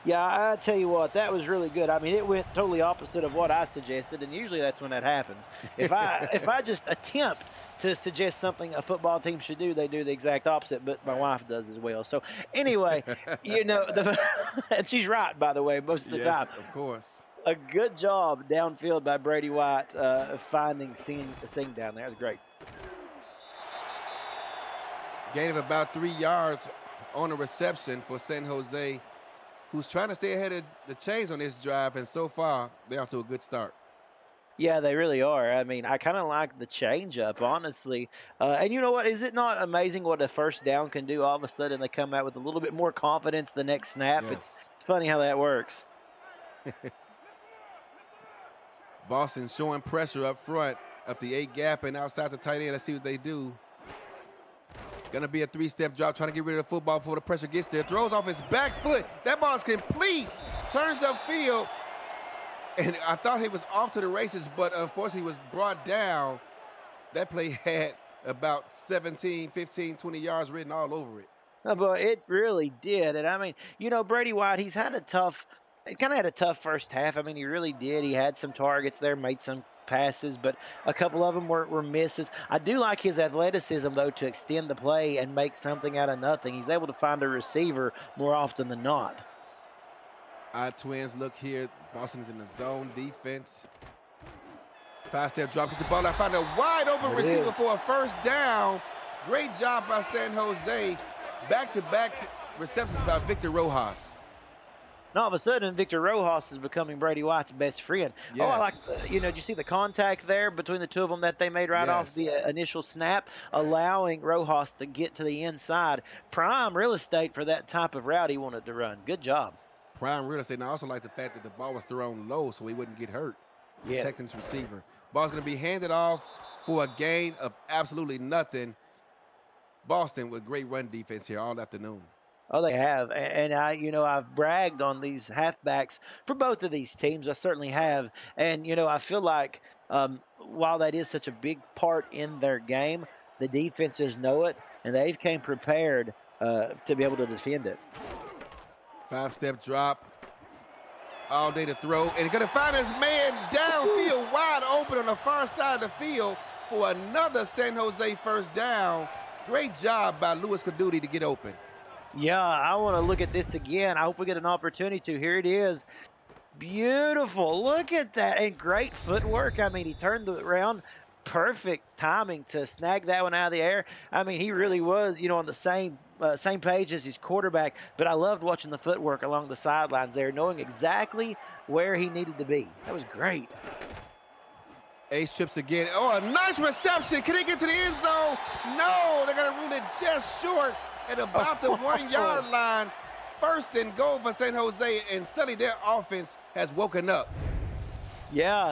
Yeah, I tell you what, that was really good. I mean, it went totally opposite of what I suggested, and usually that's when that happens. If I just attempt to suggest something a football team should do, they do the exact opposite, but my wife does as well. So anyway, and she's right, by the way, most of the time. Yes, of course. A good job downfield by Brady White finding Sing down there. That was great. Gain of about 3 yards on the reception for San Jose, who's trying to stay ahead of the chains on this drive, and so far, they're off to a good start. Yeah, they really are. I mean, I kind of like the change-up, honestly. And you know what? Is it not amazing what a first down can do? All of a sudden, they come out with a little bit more confidence the next snap. Yes. It's funny how that works. Boston showing pressure up front, up the 8 gap and outside the tight end. Let's see what they do. Gonna be a 3-step drop, trying to get rid of the football before the pressure gets there. Throws off his back foot. That ball's complete. Turns upfield. And I thought he was off to the races, but unfortunately was brought down. That play had about 17, 15, 20 yards written all over it. But it really did. And I mean, Brady White, he kind of had a tough first half. I mean, he really did. He had some targets there, made some passes, but a couple of them were misses. I do like his athleticism, though, to extend the play and make something out of nothing. He's able to find a receiver more often than not. Our Twins look here. Boston is in the zone defense. 5-step drop, gets the ball out, find a wide open receiver for a first down. Great job by San Jose. Back-to-back receptions by Victor Rojas. And all of a sudden, Victor Rojas is becoming Brady White's best friend. Yes. Oh, I like, did you see the contact there between the two of them that they made right off the initial snap, allowing Rojas to get to the inside. Prime real estate for that type of route he wanted to run. Good job. Prime real estate. And I also like the fact that the ball was thrown low so he wouldn't get hurt. Yes. Protecting his receiver. Ball's going to be handed off for a gain of absolutely nothing. Boston with great run defense here all afternoon. Oh, they have. And I've bragged on these halfbacks for both of these teams. I certainly have. And, I feel like while that is such a big part in their game, the defenses know it, and they've came prepared to be able to defend it. 5-step drop. All day to throw. And going to find his man downfield wide open on the far side of the field for another San Jose first down. Great job by Louis Caduti to get open. Yeah, I want to look at this again. I hope we get an opportunity to. Here it is. Beautiful. Look at that. And great footwork. I mean, he turned it around. Perfect timing to snag that one out of the air. I mean, he really was, on the same page as his quarterback. But I loved watching the footwork along the sidelines there, knowing exactly where he needed to be. That was great. Ace trips again. Oh, a nice reception. Can he get to the end zone? No, they're going to rule it just short at about the 1-yard line. First and goal for San Jose, and suddenly their offense has woken up. Yeah,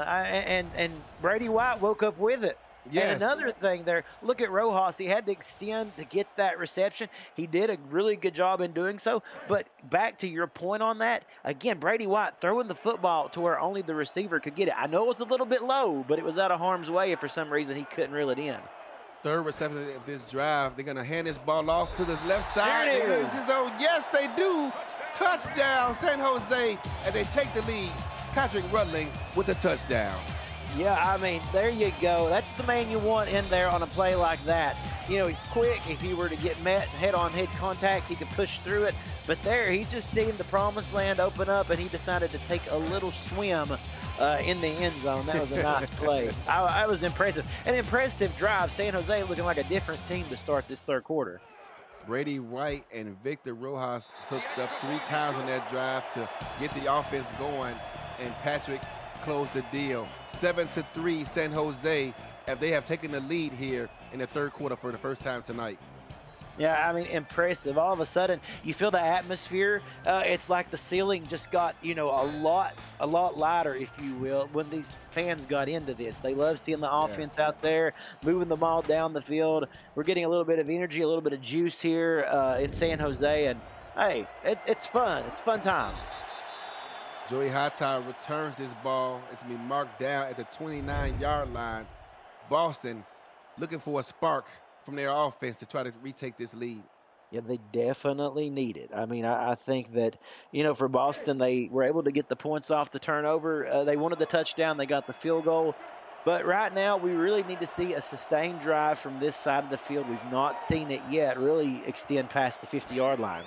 and Brady White woke up with it. Yes. And another thing there, look at Rojas. He had to extend to get that reception. He did a really good job in doing so. But back to your point on that, again, Brady White throwing the football to where only the receiver could get it. I know it was a little bit low, but it was out of harm's way if for some reason he couldn't reel it in. Third reception of this drive. They're going to hand this ball off to the left side. There it is. So yes, they do. Touchdown, San Jose, as they take the lead. Patrick Rudling with the touchdown. Yeah, I mean, there you go. That's the man you want in there on a play like that. You know, he's quick. If he were to get met head-on-head contact, he could push through it. But there, he just seen the promised land open up, and he decided to take a little swim in the end zone. That was a nice play. I was impressive. An impressive drive. San Jose looking like a different team to start this third quarter. Brady White and Victor Rojas hooked up 3 times on that drive to get the offense going, and Patrick closed the deal. 7-3 San Jose, if they have taken the lead here in the third quarter for the first time tonight. Yeah, I mean, impressive. All of a sudden, you feel the atmosphere. It's like the ceiling just got, you know, a lot lighter, if you will, when these fans got into this. They love seeing the offense Yes. out there, moving the ball down the field. We're getting a little bit of energy, a little bit of juice here in San Jose, and hey, it's fun. It's fun times. Joey Hightower returns this ball. It's going to be marked down at the 29-yard line. Boston looking for a spark from their offense to try to retake this lead. Yeah, they definitely need it. I mean, I think that, you know, for Boston, they were able to get the points off the turnover. They wanted the touchdown. They got the field goal. But right now, we really need to see a sustained drive from this side of the field. We've not seen it yet really extend past the 50-yard line.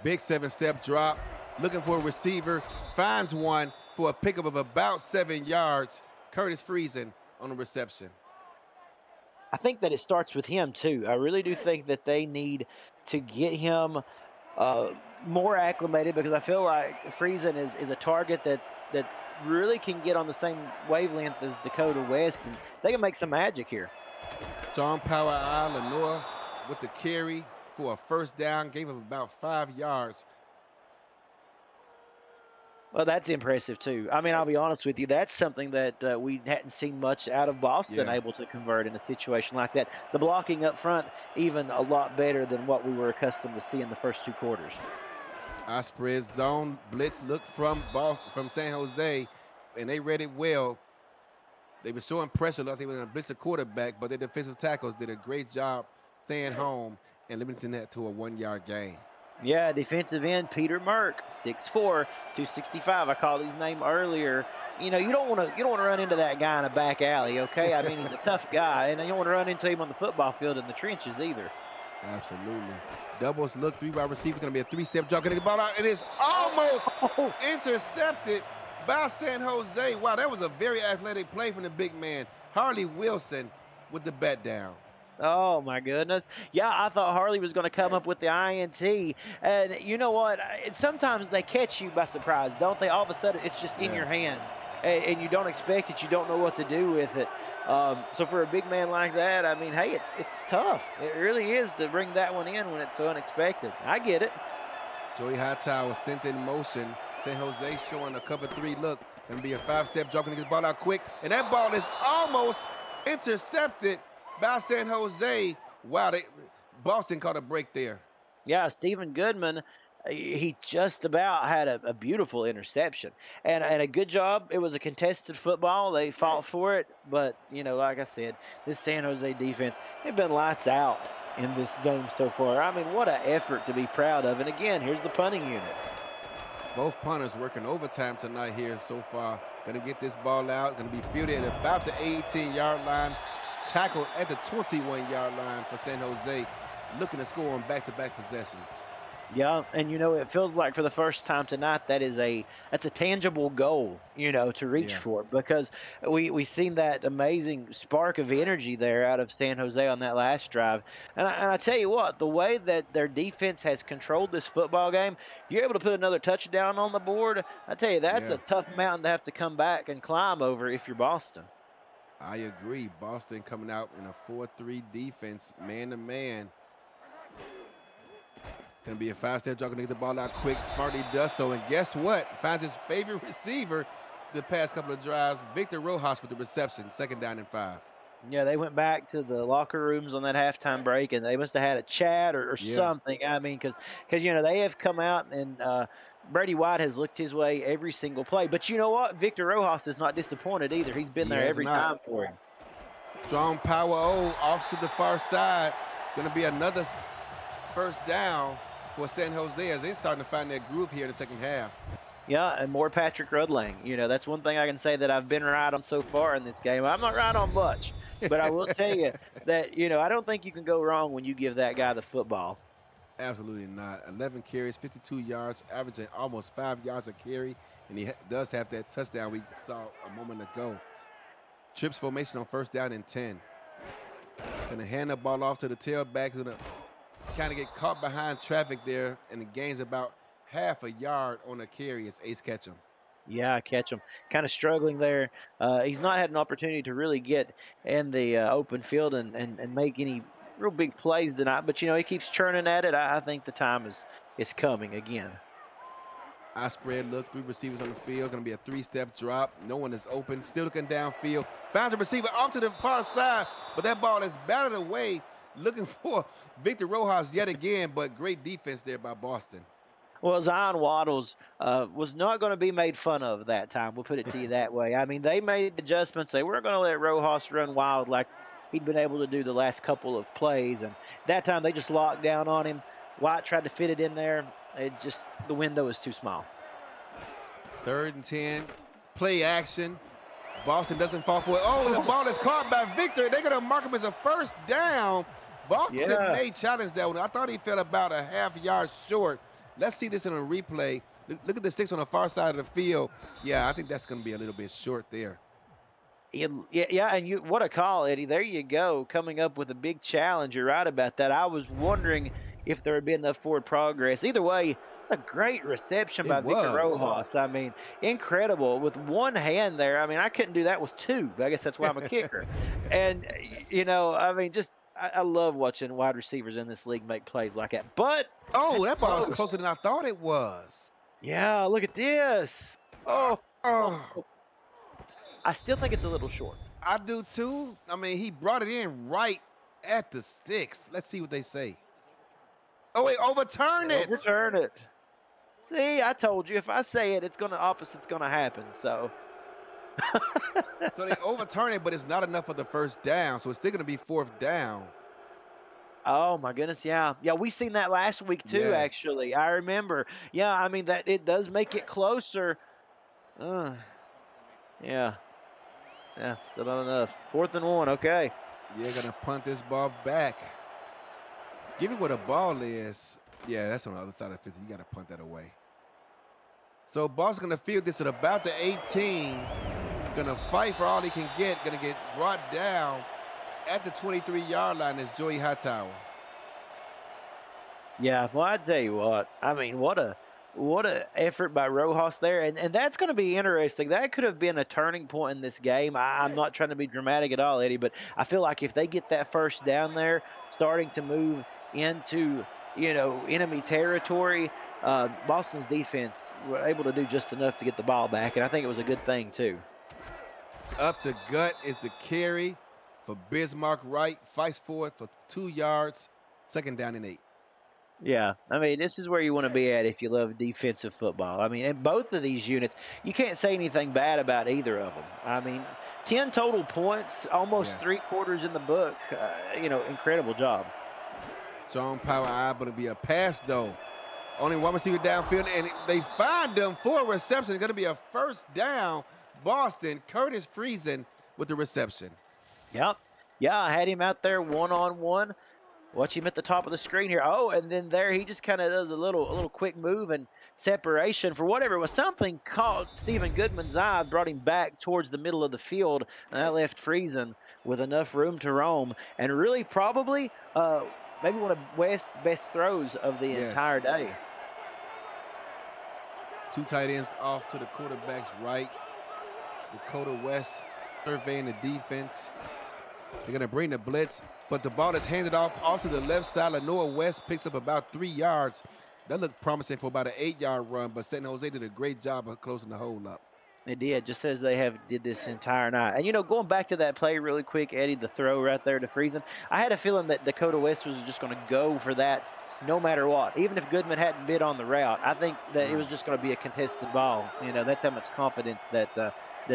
Big 7-step drop. Looking for a receiver. Finds one for a pickup of about 7 yards. Curtis Friesen on the reception. I think that it starts with him, too. I really do think that they need to get him more acclimated, because I feel like Friesen is a target that really can get on the same wavelength as Dakota West, and they can make some magic here. John Power Lenore with the carry for a first down. Gave him about 5 yards. Well, that's impressive, too. I mean, I'll be honest with you. That's something that we hadn't seen much out of Boston, Yeah. able to convert in a situation like that. The blocking up front, even a lot better than what we were accustomed to see in the first 2 quarters. Osprey's zone blitz look from Boston, from San Jose, and they read it well. They were showing pressure like they were going to blitz the quarterback, but their defensive tackles did a great job staying home and limiting that to a 1-yard gain. Yeah, defensive end Peter Merck, 6'4", 265. I called his name earlier. You know, you don't want to run into that guy in a back alley, okay? I mean, he's a tough guy, and you don't want to run into him on the football field in the trenches either. Absolutely. Doubles look, 3 wide receiver, going to be a 3-step drop. Going to get the ball out. It is almost intercepted by San Jose. Wow, that was a very athletic play from the big man. Harley Wilson with the bet down. Oh, my goodness. Yeah, I thought Harley was going to come up with the INT. And you know what? Sometimes they catch you by surprise, don't they? All of a sudden, it's just in your Yes. hand. And you don't expect it. You don't know what to do with it. So for a big man like that, I mean, hey, it's tough. It really is to bring that one in when it's so unexpected. I get it. Joey Hightower sent in motion. San Jose showing a cover 3 look. Going to be a 5-step drop. Going to get the ball out quick. And that ball is almost intercepted by San Jose. Wow, Boston caught a break there. Yeah, Stephen Goodman, he just about had a beautiful interception and a good job. It was a contested football. They fought for it, but, you know, like I said, this San Jose defense, they've been lights out in this game so far. I mean, what an effort to be proud of. And again, here's the punting unit. Both punters working overtime tonight here so far. Going to get this ball out. Going to be fielded at about the 18-yard line. Tackled at the 21-yard line for San Jose. Looking to score on back-to-back possessions. Yeah, and you know, it feels like for the first time tonight that's a tangible goal, you know, to reach for, because we seen that amazing spark of energy there out of San Jose on that last drive. And I tell you what, the way that their defense has controlled this football game, you're able to put another touchdown on the board. I tell you, that's a tough mountain to have to come back and climb over if you're Boston. I agree. Boston coming out in a 4-3 defense, man-to-man. Going to be a 5-step drop. Going to get the ball out quick. Smartly does so. And guess what? Finds his favorite receiver the past couple of drives. Victor Rojas with the reception. 2nd down and 5. Yeah, they went back to the locker rooms on that halftime break, and they must have had a chat or something. I mean, because you know, they have come out, and Brady White has looked his way every single play. But you know what? Victor Rojas is not disappointed either. He's been there every time for him. Strong power off to the far side. Going to be another first down for San Jose as they're starting to find their groove here in the second half. Yeah, and more Patrick Rudlang. You know, that's one thing I can say that I've been right on so far in this game. I'm not right on much, But I will tell you that, I don't think you can go wrong when you give that guy the football. Absolutely not. 11 carries, 52 yards, averaging almost 5 yards a carry, and he does have that touchdown we saw a moment ago. Trips formation on first down and 10. Gonna hand the ball off to the tailback, who's gonna kind of get caught behind traffic there, and it gains about half a yard on a carry as Ace catch him. Yeah, catch him. Kind of struggling there. He's not had an opportunity to really get in the open field and make any real big plays tonight. But he keeps churning at it. I think the time is coming again. I spread look, 3 receivers on the field. Gonna be a 3-step drop. No one is open. Still looking downfield. Finds a receiver off to the far side, but that ball is batted away. Looking for Victor Rojas yet again, but great defense there by Boston. Well, Zion Waddles was not going to be made fun of that time. We'll put it to you that way. I mean, they made adjustments. They weren't going to let Rojas run wild like he'd been able to do the last couple of plays. And that time they just locked down on him. White tried to fit it in there. The window is too small. 3rd and 10. Play action. Boston doesn't fall for it. Oh, the ball is caught by Victor. They're going to mark him as a first down. Boston may challenge that one. I thought he fell about a half yard short. Let's see this in a replay. Look at the sticks on the far side of the field. Yeah, I think that's going to be a little bit short there. Yeah, and what a call, Eddie. There you go, coming up with a big challenge. You're right about that. I was wondering if there would be enough forward progress. Either way, it's a great reception by Victor Rojas. I mean, incredible. With one hand there, I mean, I couldn't do that with 2. I guess that's why I'm a kicker. And, I mean, I love watching wide receivers in this league make plays like that. But oh, that ball was closer than I thought it was. Yeah, look at this. Oh. I still think it's a little short. I do too. I mean, he brought it in right at the sticks. Let's see what they say. Oh, wait, overturn it. Overturn it. See, I told you if I say it, opposite's gonna happen. So. So they overturn it, but it's not enough for the first down. So it's still gonna be 4th down. Oh my goodness, yeah. We seen that last week too, actually. I remember. Yeah, I mean that it does make it closer. Yeah, still not enough. 4th and 1, okay. Yeah, gonna punt this ball back. Given where the ball is, yeah, that's on the other side of 50. You gotta punt that away. So Boston's gonna field this at about the 18. Gonna fight for all he can get. Gonna get brought down at the 23-yard line is Joey Hightower. Yeah, well, I tell you what. I mean, what a effort by Rojas there, and that's going to be interesting. That could have been a turning point in this game. I'm not trying to be dramatic at all, Eddie, but I feel like if they get that first down there, starting to move into enemy territory, Boston's defense were able to do just enough to get the ball back, and I think it was a good thing too. Up the gut is the carry for Bismarck. Wright fights for it for 2 yards. 2nd down and 8. Yeah, I mean, this is where you want to be at if you love defensive football. I mean, in both of these units, you can't say anything bad about either of them. I mean, 10 total points, almost 3/4 in the book. Incredible job. Strong power able to be a pass, though. Only one receiver downfield, and they find them for a reception. It's going to be a first down. Boston, Curtis Friesen with the reception. Yep. Yeah, I had him out there one-on-one. Watch him at the top of the screen here. Oh, and then there he just kind of does a little quick move and separation for whatever it was. Something caught Stephen Goodman's eye, brought him back towards the middle of the field, and that left Friesen with enough room to roam. And really probably maybe one of West's best throws of the entire day. 2 tight ends off to the quarterback's right. Dakota West surveying the defense. They're going to bring the blitz, but the ball is handed off to the left side. Lenoir West picks up about 3 yards. That looked promising for about an 8-yard run, but San Jose did a great job of closing the hole up. They did, just as they did this entire night. And, going back to that play really quick, Eddie, the throw right there to Friesen, I had a feeling that Dakota West was just going to go for that no matter what. Even if Goodman hadn't bid on the route, I think that it was just going to be a contested ball. That's how much confidence that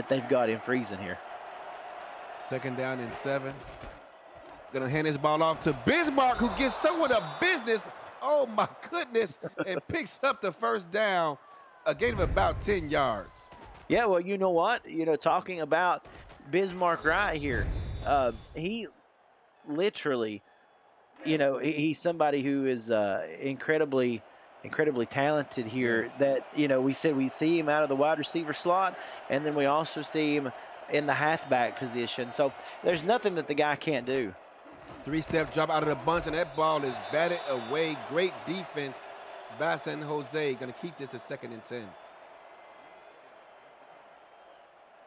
they've got in Friesen here. 2nd down and 7. Gonna hand this ball off to Bismarck, who gives someone a business. Oh my goodness, and picks up the first down, a gain of about 10 yards. Yeah, well, you know what? Talking about Bismarck right here, He literally, he's somebody who is incredibly talented here. Yes. That we said we see him out of the wide receiver slot, and then we also see him in the halfback position. So there's nothing that the guy can't do. Three-step drop out of the bunch, and that ball is batted away. Great defense by San Jose. Going to keep this at 2nd and 10.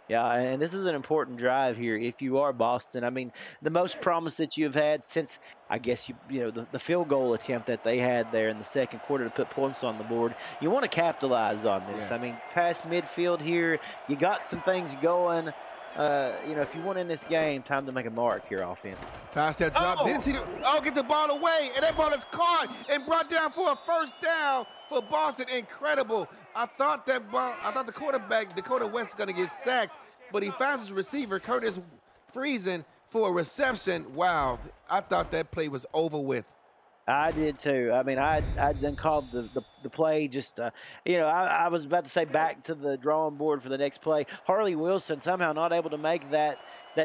Yeah, and this is an important drive here if you are Boston. I mean, the most promise that you've had since, I guess, the field goal attempt that they had there in the second quarter to put points on the board. You want to capitalize on this. I mean, Yes. past midfield here, you got some things going. If you want in this game, time to make a mark here, offense. 5-step drop. Oh! Didn't see the. Oh, get the ball away. And that ball is caught and brought down for a first down for Boston. Incredible. I thought the quarterback, Dakota West, was going to get sacked, but he finds his receiver, Curtis Friesen, for a reception. Wow. I thought that play was over with. I did too. I mean, I done called the play. Just I was about to say back to the drawing board for the next play. Harley Wilson somehow not able to make that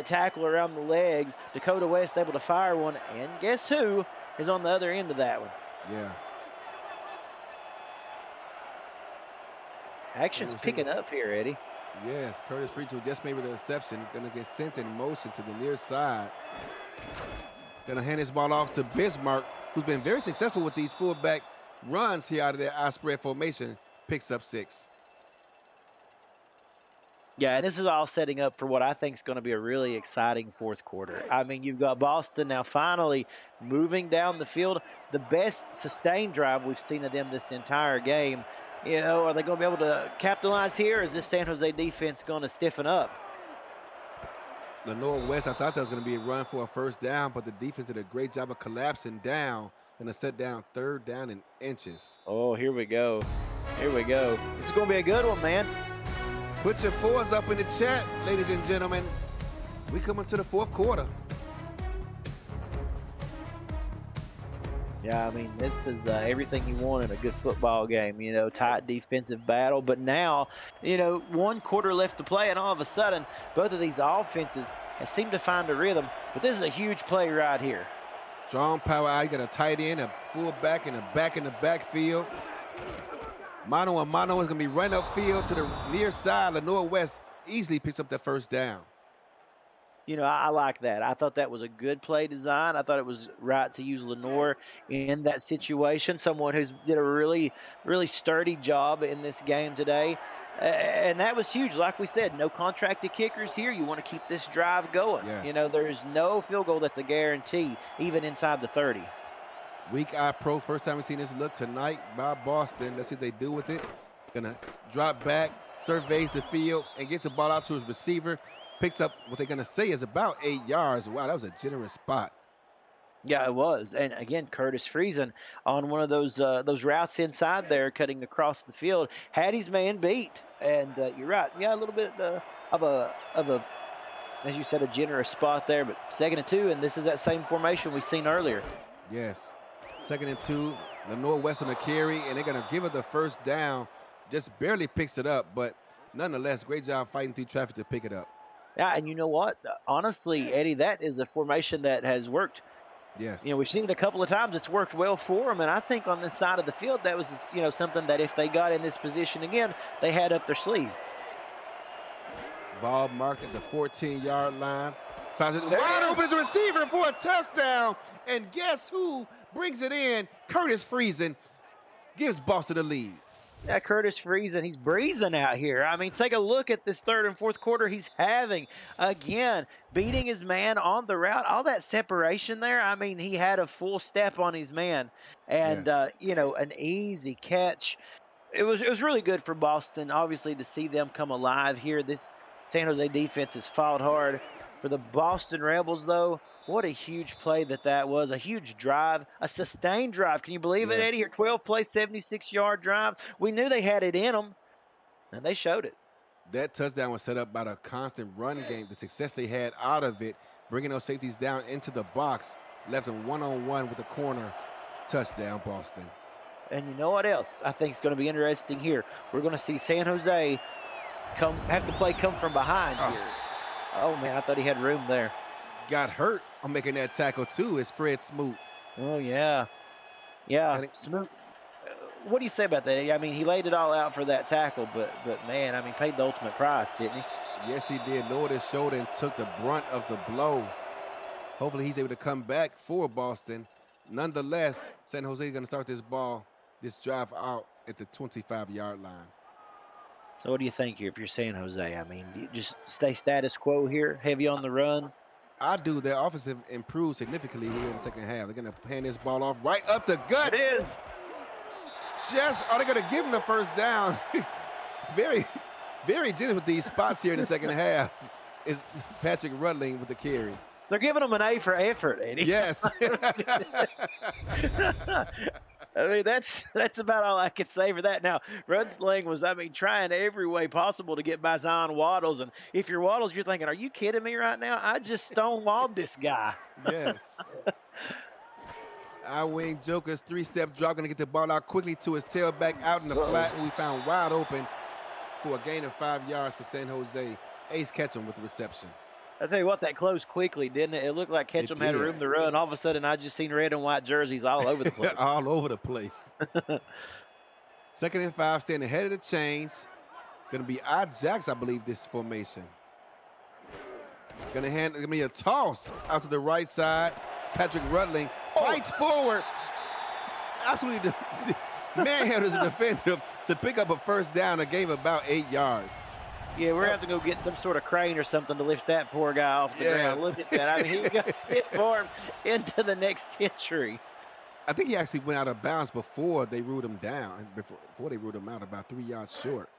tackle around the legs. Dakota West able to fire one, and guess who is on the other end of that one? Yeah. Action's picking up here, Eddie. Yes, Curtis Friesen just made the reception. He's going to get sent in motion to the near side. Going to hand his ball off to Bismarck, who's been very successful with these fullback runs here out of their I spread formation. Picks up 6. Yeah, and this is all setting up for what I think is going to be a really exciting fourth quarter. I mean, you've got Boston now finally moving down the field. The best sustained drive we've seen of them this entire game. Are they going to be able to capitalize here, or is this San Jose defense going to stiffen up? Lenore West, I thought that was going to be a run for a first down, but the defense did a great job of collapsing down. Going to set down 3rd down in inches. Oh, here we go. Here we go. This is going to be a good one, man. Put your 4s up in the chat, ladies and gentlemen. We come into the fourth quarter. Yeah, I mean, this is everything you want in a good football game, tight defensive battle. But now, 1 quarter left to play, and all of a sudden, both of these offenses have seemed to find a rhythm. But this is a huge play right here. Strong power out. You got a tight end, a fullback, and a back in the backfield. Mano and Mano is going to be running upfield to the near side. Lenore West easily picks up that first down. I like that. I thought that was a good play design. I thought it was right to use Lenore in that situation, someone who's did a really, really sturdy job in this game today. And that was huge. Like we said, no contracted kickers here. You want to keep this drive going. Yes. There's no field goal that's a guarantee, even inside the 30. Weak eye pro, first time we've seen this look tonight by Boston. Let's see what they do with it. Gonna drop back, surveys the field, and gets the ball out to his receiver. Picks up what they're gonna say is about 8 yards. Wow, that was a generous spot. Yeah, it was. And again, Curtis Friesen on one of those routes inside there, cutting across the field, had his man beat. And you're right. Yeah, a little bit of a, as you said, a generous spot there. But 2nd and 2, and this is that same formation we've seen earlier. Yes. 2nd and 2. Lenore West on the carry, and they're gonna give it the first down. Just barely picks it up, but nonetheless, great job fighting through traffic to pick it up. Yeah, and you know what? Honestly, Eddie, that is a formation that has worked. Yes. We've seen it a couple of times. It's worked well for them, and I think on this side of the field, that was something that if they got in this position again, they had up their sleeve. Ball marked at the 14-yard line. Finds it wide open as a receiver for a touchdown, and guess who brings it in? Curtis Friesen gives Boston the lead. Yeah, Curtis Friesen, he's breezing out here. I mean, take a look at this 3rd and 4th quarter he's having. Again, beating his man on the route. All that separation there, I mean, he had a full step on his man. And, Yes. An easy catch. It was really good for Boston, obviously, to see them come alive here. This San Jose defense has fought hard. For the Boston Rebels, though, what a huge play that was. A huge drive, a sustained drive. Can you believe it, Yes. Eddie? Your 12-play, 76-yard drive. We knew they had it in them, and they showed it. That touchdown was set up by the constant run game, the success they had out of it, bringing those safeties down into the box, left them one-on-one with the corner. Touchdown, Boston. And you know what else I think is going to be interesting here? We're going to see San Jose have the play come from behind here. Oh, man, I thought he had room there. got hurt on making that tackle too is Fred Smoot. Oh, yeah. Yeah. Smoot, what do you say about that? I mean, he laid it all out for that tackle, but man, I mean, paid the ultimate price, didn't he? Yes, he did. Lowered his shoulder and took the brunt of the blow. Hopefully, he's able to come back for Boston. Nonetheless, San Jose is going to start this drive out at the 25-yard line. So what do you think here if you're San Jose? I mean, do you just stay status quo here, heavy on the run? I do. Their offense have improved significantly here in the second half. They're going to hand this ball off right up the gut. It is. Are they going to give him the first down? Very, very generous with these spots here in the second half is Patrick Rutling with the carry. They're giving him an A for effort, Eddie. Yes. I mean, that's about all I could say for that. Now, Rutling was, I mean, trying every way possible to get by Zion Waddles. And if you're Waddles, you're thinking, are you kidding me right now? I just stonewalled this guy. Yes. Our wing Joker's three-step drop, going to get the ball out quickly to his tailback out in the flat, who we found wide open for a gain of 5 yards for San Jose. Ace Ketchum with the reception. I tell you what, that closed quickly, didn't it? It looked like Ketchum had room to run. All of a sudden, I just seen red and white jerseys all over the place. All over the place. 2nd and 5, staying ahead of the chains. Going to be Jacks, I believe, this formation. Going to be a toss out to the right side. Patrick Rutling fights forward. Absolutely manhandles the defender to pick up a first down. A gain of about 8 yards. Yeah, we're going to have to go get some sort of crane or something to lift that poor guy off the ground. Look at that. I mean, he got hit for him into the next century. I think he actually went out of bounds before they ruled him down. Before they ruled him out, about 3 yards short.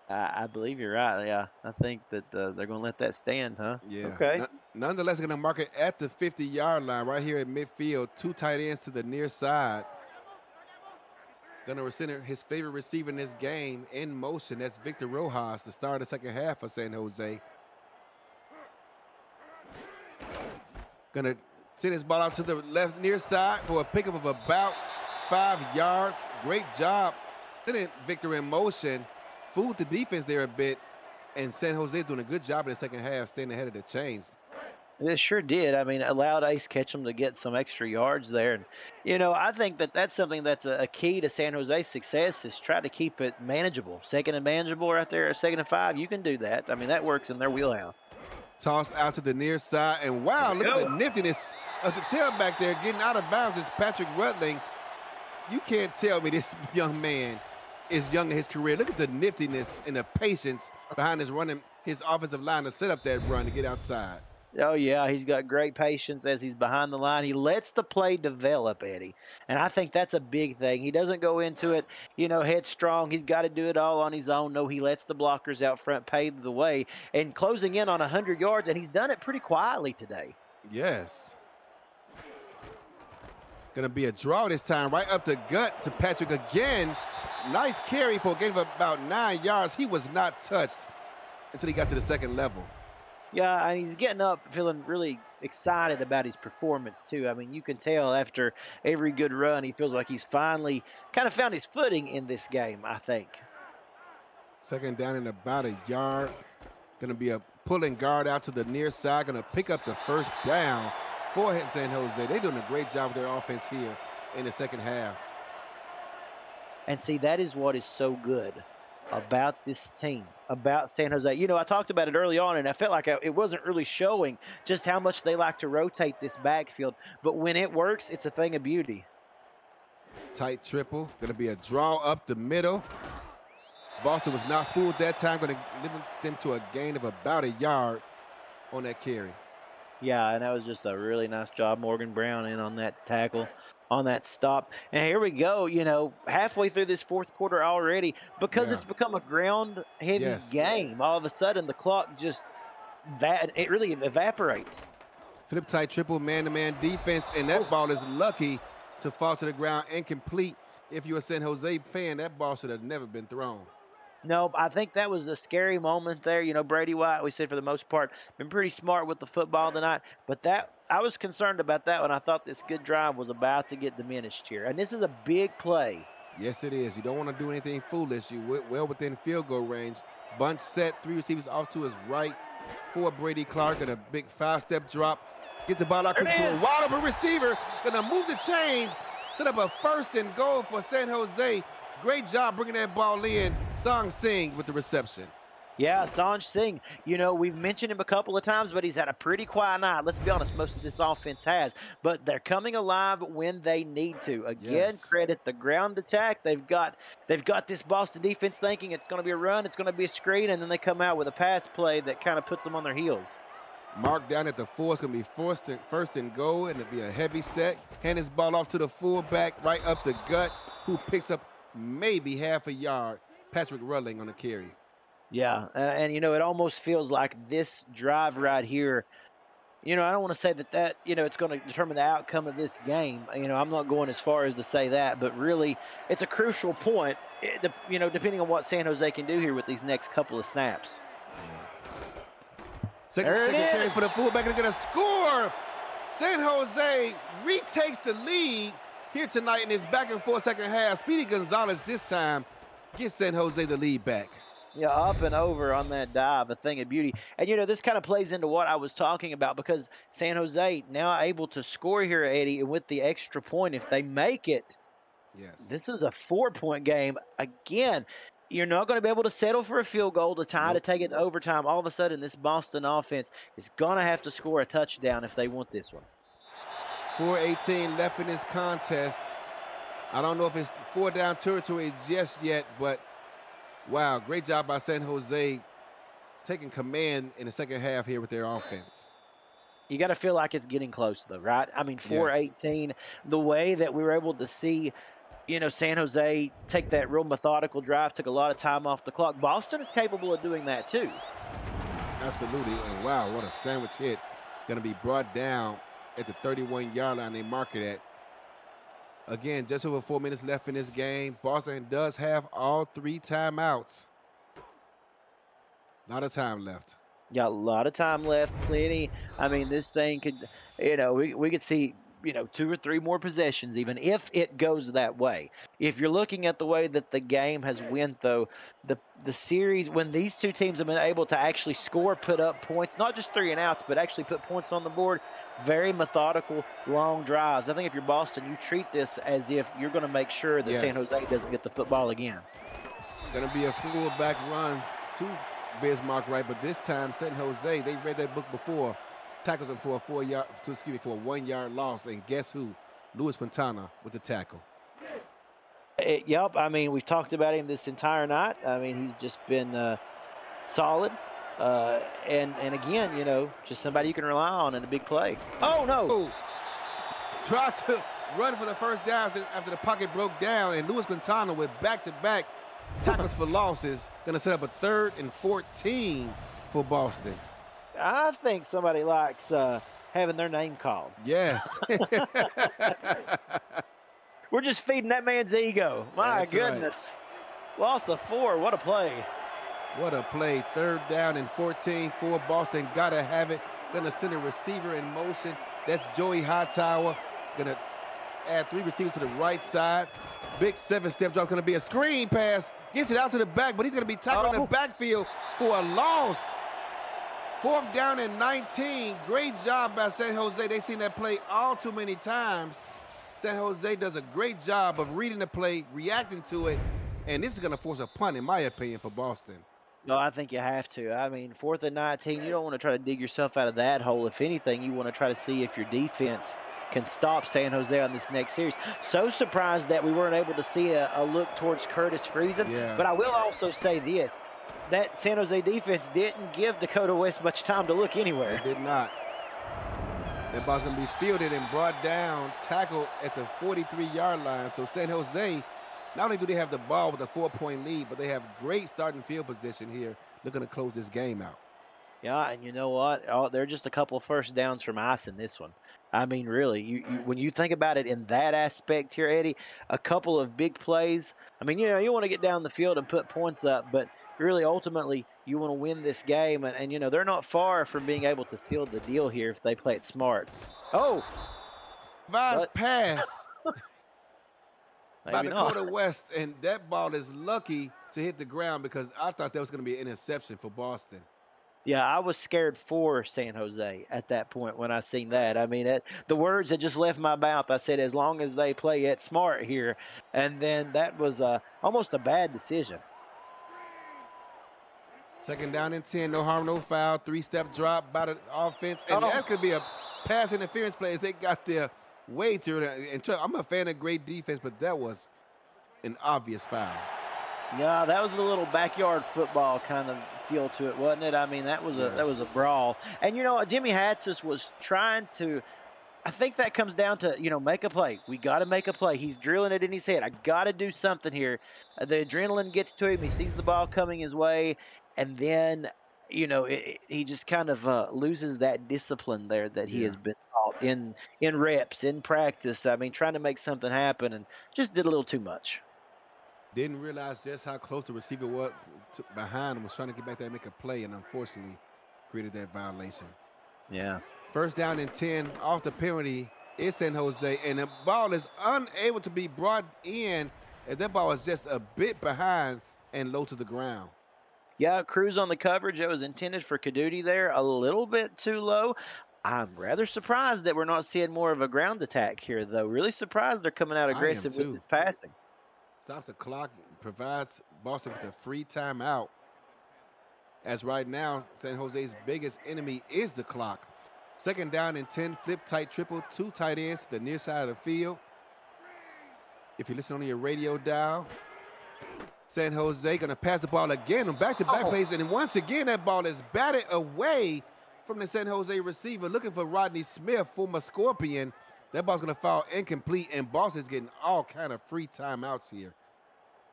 I believe you're right. Yeah, I think that they're going to let that stand, huh? Yeah. Okay. Nonetheless, they're going to mark it at the 50-yard line right here at midfield. 2 tight ends to the near side. Going to center his favorite receiver in this game in motion. That's Victor Rojas, the star of the second half for San Jose. Going to send his ball out to the left near side for a pickup of about 5 yards. Great job sending Victor in motion. Fooled the defense there a bit, and San Jose doing a good job in the second half, staying ahead of the chains. It sure did. I mean, allowed Ace Ketchum to get some extra yards there. And, you know, I think that's something that's a key to San Jose's success is try to keep it manageable. 2nd and manageable right there, 2nd and 5, you can do that. I mean, that works in their wheelhouse. Toss out to the near side, and wow, look at the niftiness of the tailback there, getting out of bounds is Patrick Rutling. You can't tell me this young man is young in his career. Look at the niftiness and the patience behind his offensive line to set up that run to get outside. Oh, yeah, he's got great patience as he's behind the line. He lets the play develop, Eddie, and I think that's a big thing. He doesn't go into it, you know, headstrong. He's got to do it all on his own. No, he lets the blockers out front pave the way and closing in on 100 yards, and he's done it pretty quietly today. Yes. Going to be a draw this time, right up the gut to Patrick again. Nice carry for a gain of about 9 yards. He was not touched until he got to the second level. Yeah, and he's getting up feeling really excited about his performance, too. I mean, you can tell after every good run, he feels like he's finally kind of found his footing in this game, I think. 2nd down in about a yard. Going to be a pulling guard out to the near side. Going to pick up the first down for San Jose. They're doing a great job with their offense here in the second half. And see, that is what is so good about this team, about San Jose. You know, I talked about it early on, and I felt like it wasn't really showing just how much they like to rotate this backfield. But when it works, it's a thing of beauty. Tight triple. Going to be a draw up the middle. Boston was not fooled that time. Going to limit them to a gain of about a yard on that carry. Yeah, and that was just a really nice job. Morgan Brown in on that tackle, on that stop. And here we go, you know, halfway through this fourth quarter already. Because it's become a ground-heavy game, all of a sudden the clock just, it really evaporates. Flip tight triple, man-to-man defense, and that ball is lucky to fall to the ground incomplete. If you're a San Jose fan, that ball should have never been thrown. No, I think that was a scary moment there. You know, Brady White, we said for the most part, been pretty smart with the football tonight. But I was concerned about that when I thought this good drive was about to get diminished here. And this is a big play. Yes, it is. You don't want to do anything foolish. You're well within field goal range. Bunch set, 3 receivers off to his right for Brady Clark, and a big 5-step drop Get the ball out There quickly to it a is. wide open receiver. Gonna move the chains. Set up a 1st and goal for San Jose. Great job bringing that ball in. Song Singh with the reception. Yeah, Sanj Singh, we've mentioned him a couple of times, but he's had a pretty quiet night. Let's be honest, most of this offense has. But they're coming alive when they need to. Again, Yes. credit the ground attack. They've got this Boston defense thinking it's going to be a run, it's going to be a screen, and then they come out with a pass play that kind of puts them on their heels. Mark down at the 4. It's going to be first and goal, and it'll be a heavy set. Hand his ball off to the fullback, right up the gut, who picks up maybe half a yard. Patrick Rudling on the carry. Yeah, and it almost feels like this drive right here. I don't want to say that it's going to determine the outcome of this game. I'm not going as far as to say that, but really, it's a crucial point. Depending on what San Jose can do here with these next couple of snaps. Second There it carry is. for the fullback, and they're going to score. San Jose retakes the lead here tonight in this back and forth second half. Speedy Gonzalez this time gets San Jose the lead back. Yeah, up and over on that dive, a thing of beauty. And this kind of plays into what I was talking about because San Jose now able to score here, Eddie, and with the extra point, if they make it, Yes. this is a 4-point game. Again, you're not going to be able to settle for a field goal to tie to Nope. take it to overtime. All of a sudden, this Boston offense is going to have to score a touchdown if they want this one. 4:18 left in this contest. I don't know if it's 4-down territory just yet, but wow, great job by San Jose taking command in the second half here with their offense. You got to feel like it's getting close, though, right? I mean, Yes. 4:18, the way that we were able to see San Jose take that real methodical drive, took a lot of time off the clock. Boston is capable of doing that too. Absolutely. And wow, what a sandwich hit. Going to be brought down at the 31-yard line. They mark it at. Again, just over 4 minutes left in this game. Boston does have all 3 timeouts. A lot of time left. Got a lot of time left, plenty. I mean, this thing could, we could see, 2 or 3 more possessions even if it goes that way. If you're looking at the way that the game has went, though, the series, when these two teams have been able to actually score, put up points, not just 3 and outs, but actually put points on the board, very methodical, long drives. I think if you're Boston, you treat this as if you're going to make sure that San Yes. Jose doesn't get the football again. Going to be a fullback run to Bismarck, right? But this time, San Jose, they read that book before, tackles him for a 1-yard loss. And guess who? Luis Quintana with the tackle. Yep. I mean, we've talked about him this entire night. I mean, he's just been solid. And again, just somebody you can rely on in a big play. Oh, no. Oh, tried to run for the first down after the pocket broke down. And Luis Quintana with back-to-back tackles for losses. Going to set up a 3rd and 14 for Boston. I think somebody likes having their name called. Yes. We're just feeding that man's ego. My That's goodness. right. Loss of 4. What a play. What a play. 3rd down and 14 for Boston. Got to have it. Going to send a receiver in motion. That's Joey Hightower. Going to add 3 receivers to the right side. Big 7-step drop. Going to be a screen pass. Gets it out to the back, but he's going to be tackled in the backfield for a loss. 4th down and 19. Great job by San Jose. They've seen that play all too many times. San Jose does a great job of reading the play, reacting to it, and this is going to force a punt, in my opinion, for Boston. No, I think you have to. I mean, 4th and 19, you don't want to try to dig yourself out of that hole. If anything, you want to try to see if your defense can stop San Jose on this next series. So surprised that we weren't able to see a look towards Curtis Friesen. Yeah. But I will also say this. That San Jose defense didn't give Dakota West much time to look anywhere. They did not. That ball's going to be fielded and brought down, tackled at the 43-yard line. So San Jose, not only do they have the ball with a 4-point lead, but they have great starting field position here, looking to close this game out. Yeah, and you know what? They're just a couple of first downs from ice in this one. I mean, really, you when you think about it in that aspect here, Eddie, a couple of big plays. I mean, you want to get down the field and put points up, but really, ultimately, you want to win this game. And they're not far from being able to seal the deal here if they play it smart. Oh! Vice pass by Maybe Dakota not. West, and that ball is lucky to hit the ground because I thought that was going to be an interception for Boston. Yeah, I was scared for San Jose at that point when I seen that. I mean, the words had just left my mouth. I said, as long as they play it smart here, and then that was almost a bad decision. Second down and 10, no harm, no foul. Three-step drop by the offense. And Oh, that could be a pass interference play as they got their way to it. And Chuck, I'm a fan of great defense, but that was an obvious foul. yeah, that was a little backyard football kind of feel to it, wasn't it? I mean, that was Yeah. a brawl. And Jimmy Hatsis was trying to. I think that comes down to, make a play. We got to make a play. He's drilling it in his head. I got to do something here. The adrenaline gets to him. He sees the ball coming his way, and then, he just kind of loses that discipline there that he Yeah. has been taught in reps, in practice. I mean, trying to make something happen, and just did a little too much. Didn't realize just how close the receiver was behind him, was trying to get back there and make a play, and unfortunately created that violation. Yeah. First down and 10 off the penalty is San Jose, and the ball is unable to be brought in as that ball is just a bit behind and low to the ground. Yeah, Cruz on the coverage that was intended for Kadudi there, a little bit too low. I'm rather surprised that we're not seeing more of a ground attack here, though. Really surprised they're coming out I am aggressive with too. this passing. Stops the clock, provides Boston with a free timeout. As right now, San Jose's biggest enemy is the clock. Second down and 10, flip tight triple, two tight ends to the near side of the field. If you listen on your radio dial, San Jose gonna pass the ball again on back-to-back plays, and once again that ball is batted away from the San Jose receiver looking for Rodney Smith, former Scorpion. That ball's gonna fall incomplete, and Boston's getting all kind of free timeouts here.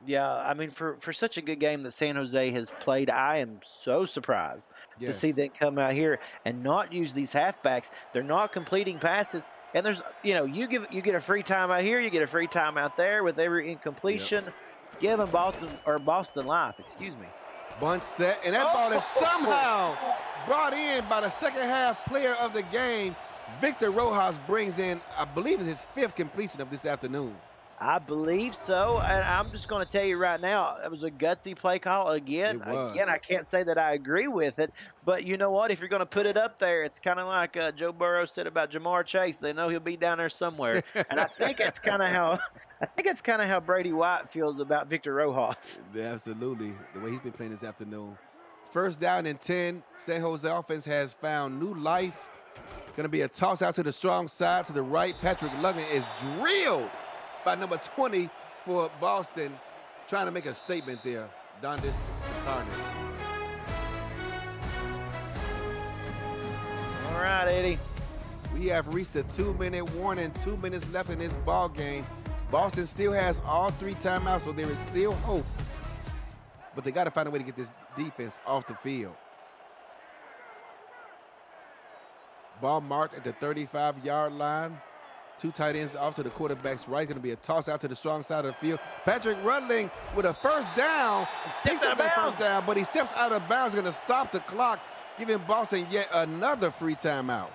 Yeah, I mean, for such a good game that San Jose has played, I am so surprised to see Yes. them come out here and not use these halfbacks. They're not completing passes, and there's, you get a free time out here, you get a free time out there with every Yep. incompletion, giving Boston life. Excuse me. Bunch set, and that ball is somehow brought in by the second half player of the game. Victor Rojas brings in, I believe, it's his fifth completion of this afternoon. I believe so, and I'm just going to tell you right now, it was a gutsy play call again. It Again, I was. can't say that I agree with it, but you know what? If you're going to put it up there, it's kind of like Joe Burrow said about Jamar Chase. They know he'll be down there somewhere, and I think it's kind of how Brady White feels about Victor Rojas. Absolutely, the way he's been playing this afternoon. First down and 10, San Jose offense has found new life. Gonna be a toss out to the strong side to the right. Patrick Luggan is drilled by number 20 for Boston, trying to make a statement there. Dondis Carney. All right, Eddie. We have reached the 2-minute warning, 2 minutes left in this ball game. Boston still has all three timeouts, so there is still hope. But they got to find a way to get this defense off the field. Ball marked at the 35-yard line. Two tight ends off to the quarterback's right. Going to be a toss out to the strong side of the field. Patrick Rutling with a first down. Picks up that first down, but he steps out of bounds. Going to stop the clock, giving Boston yet another free timeout.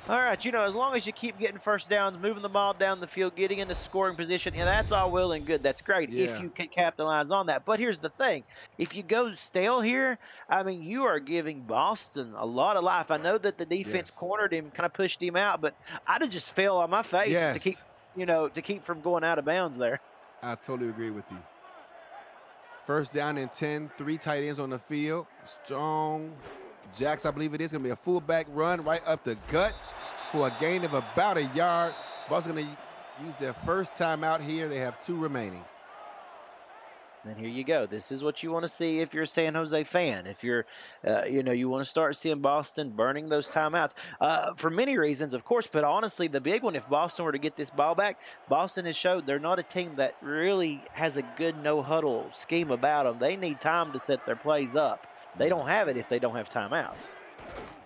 All right, as long as you keep getting first downs, moving the ball down the field, getting into scoring position, and that's all well and good. That's great if you can capitalize on that. But here's the thing. If you go stale here, I mean, you are giving Boston a lot of life. I know that the defense cornered him, kind of pushed him out, but I'd have just fell on my face to keep from going out of bounds there. I totally agree with you. First down and 10, three tight ends on the field. Strong Jacks, I believe it is, going to be a fullback run right up the gut for a gain of about a yard. Boston going to use their first timeout here. They have two remaining. And here you go. This is what you want to see if you're a San Jose fan. If you're, you want to start seeing Boston burning those timeouts for many reasons, of course. But honestly, the big one, if Boston were to get this ball back, Boston has showed they're not a team that really has a good no-huddle scheme about them. They need time to set their plays up. They don't have it if they don't have timeouts.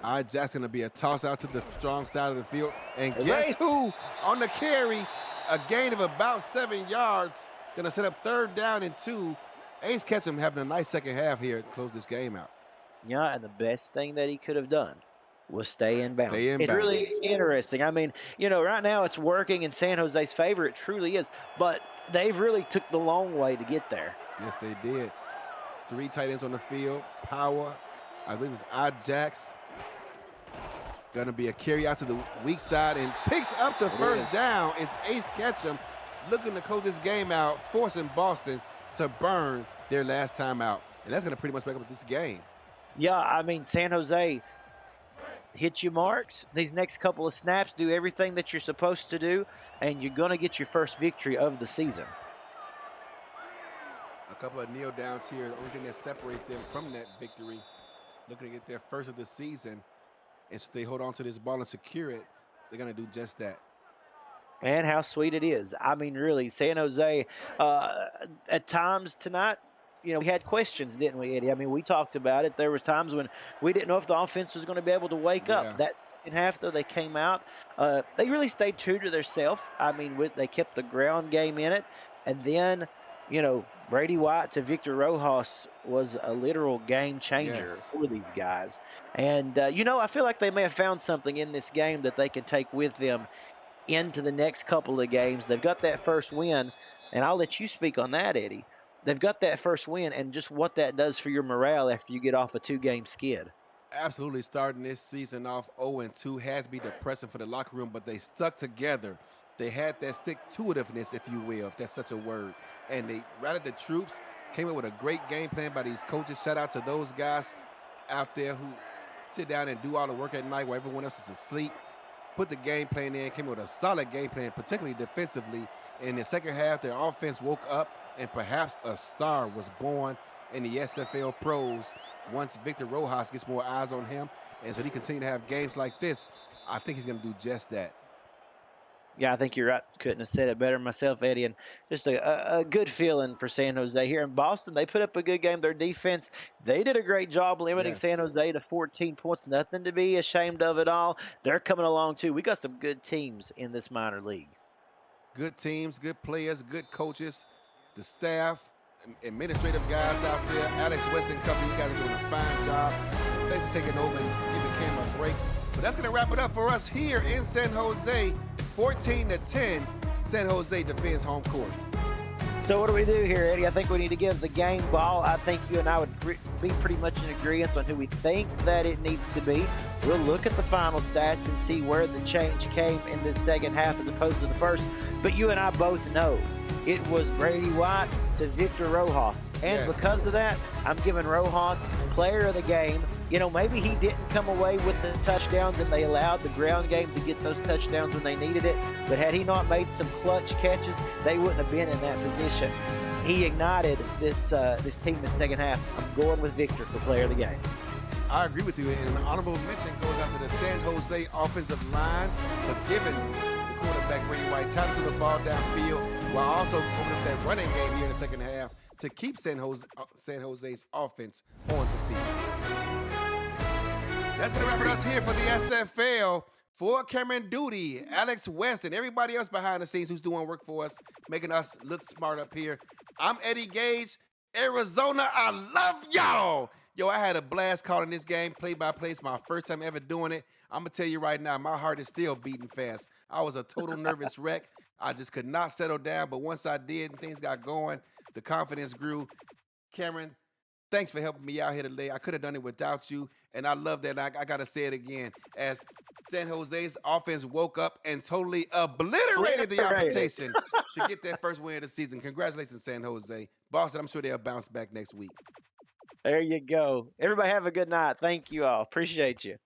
All right, Jack's going to be a toss out to the strong side of the field. And guess who on the carry? A gain of about 7 yards. Going to set up third down and 2. Ace Ketchum having a nice second half here to close this game out. Yeah, and the best thing that he could have done was stay in bounds. It's really interesting. I mean, right now it's working in San Jose's favor. It truly is. But they've really took the long way to get there. Yes, they did. Three tight ends on the field. Power, I believe it's Ajax. Gonna be a carry out to the weak side and picks up the It first is. down. It's Ace Ketchum looking to close this game out, forcing Boston to burn their last time out. And that's gonna pretty much wake up this game. Yeah, I mean, San Jose hit your marks. These next couple of snaps, do everything that you're supposed to do, and you're going to get your first victory of the season. A couple of kneel downs here. The only thing that separates them from that victory, looking to get their first of the season. And so they hold on to this ball and secure it. They're gonna do just that. And how sweet it is. I mean, really, San Jose, at times tonight, we had questions, didn't we, Eddie? I mean, we talked about it. There was times when we didn't know if the offense was going to be able to wake up. Yeah, That second half, though, they came out. They really stayed true to themselves. I mean, they kept the ground game in it. And then, Brady White to Victor Rojas was a literal game changer yes. for these guys. And, I feel like they may have found something in this game that they can take with them into the next couple of games. They've got that first win, and I'll let you speak on that, Eddie. They've got that first win, and just what that does for your morale after you get off a two-game skid. Absolutely starting this season off 0-2 had to be depressing for the locker room, but they stuck together. They had that stick-to-itiveness, if you will, if that's such a word. And they rallied the troops, came up with a great game plan by these coaches. Shout out to those guys out there who sit down and do all the work at night while everyone else is asleep. Put the game plan in, came up with a solid game plan, particularly defensively. In the second half, their offense woke up, and perhaps a star was born in the SFL pros once Victor Rojas gets more eyes on him. And so he continue to have games like this. I think he's going to do just that. Yeah, I think you're right. Couldn't have said it better myself, Eddie. And just a good feeling for San Jose. Here in Boston, they put up a good game. Their defense, they did a great job limiting San Yes. Jose to 14 points. Nothing to be ashamed of at all. They're coming along, too. We got some good teams in this minor league. Good teams, good players, good coaches, the staff, administrative guys out there. Alex West and company, you guys are doing a fine job. Thanks for taking over and giving Cam a break. But that's going to wrap it up for us here in San Jose. 14-10, San Jose defends home court. So what do we do here, Eddie? I think we need to give the game ball. I think you and I would be pretty much in agreement on who we think that it needs to be. We'll look at the final stats and see where the change came in the second half as opposed to the first. But you and I both know it was Brady White to Victor Rojas. And Yes. because of that, I'm giving Rojas player of the game. Maybe he didn't come away with the touchdowns and they allowed the ground game to get those touchdowns when they needed it. But had he not made some clutch catches, they wouldn't have been in that position. He ignited this team in the second half. I'm going with Victor for player of the game. I agree with you. And an honorable mention goes out to the San Jose offensive line for giving the quarterback Brady White time to the ball downfield while also opening up that running game here in the second half to keep San Jose's offense on the field. That's going to wrap it up here for the SFL. For Cameron Duty, Alex West, and everybody else behind the scenes who's doing work for us, making us look smart up here. I'm Eddie Gage, Arizona. I love y'all. Yo, I had a blast calling this game play-by-play. It's my first time ever doing it. I'm going to tell you right now, my heart is still beating fast. I was a total nervous wreck. I just could not settle down, but once I did and things got going, the confidence grew. Cameron, thanks for helping me out here today. I could have done it without you, and I love that. I got to say it again. As San Jose's offense woke up and totally obliterated the opposition to get that first win of the season. Congratulations, San Jose. Boston, I'm sure they'll bounce back next week. There you go. Everybody have a good night. Thank you all. Appreciate you.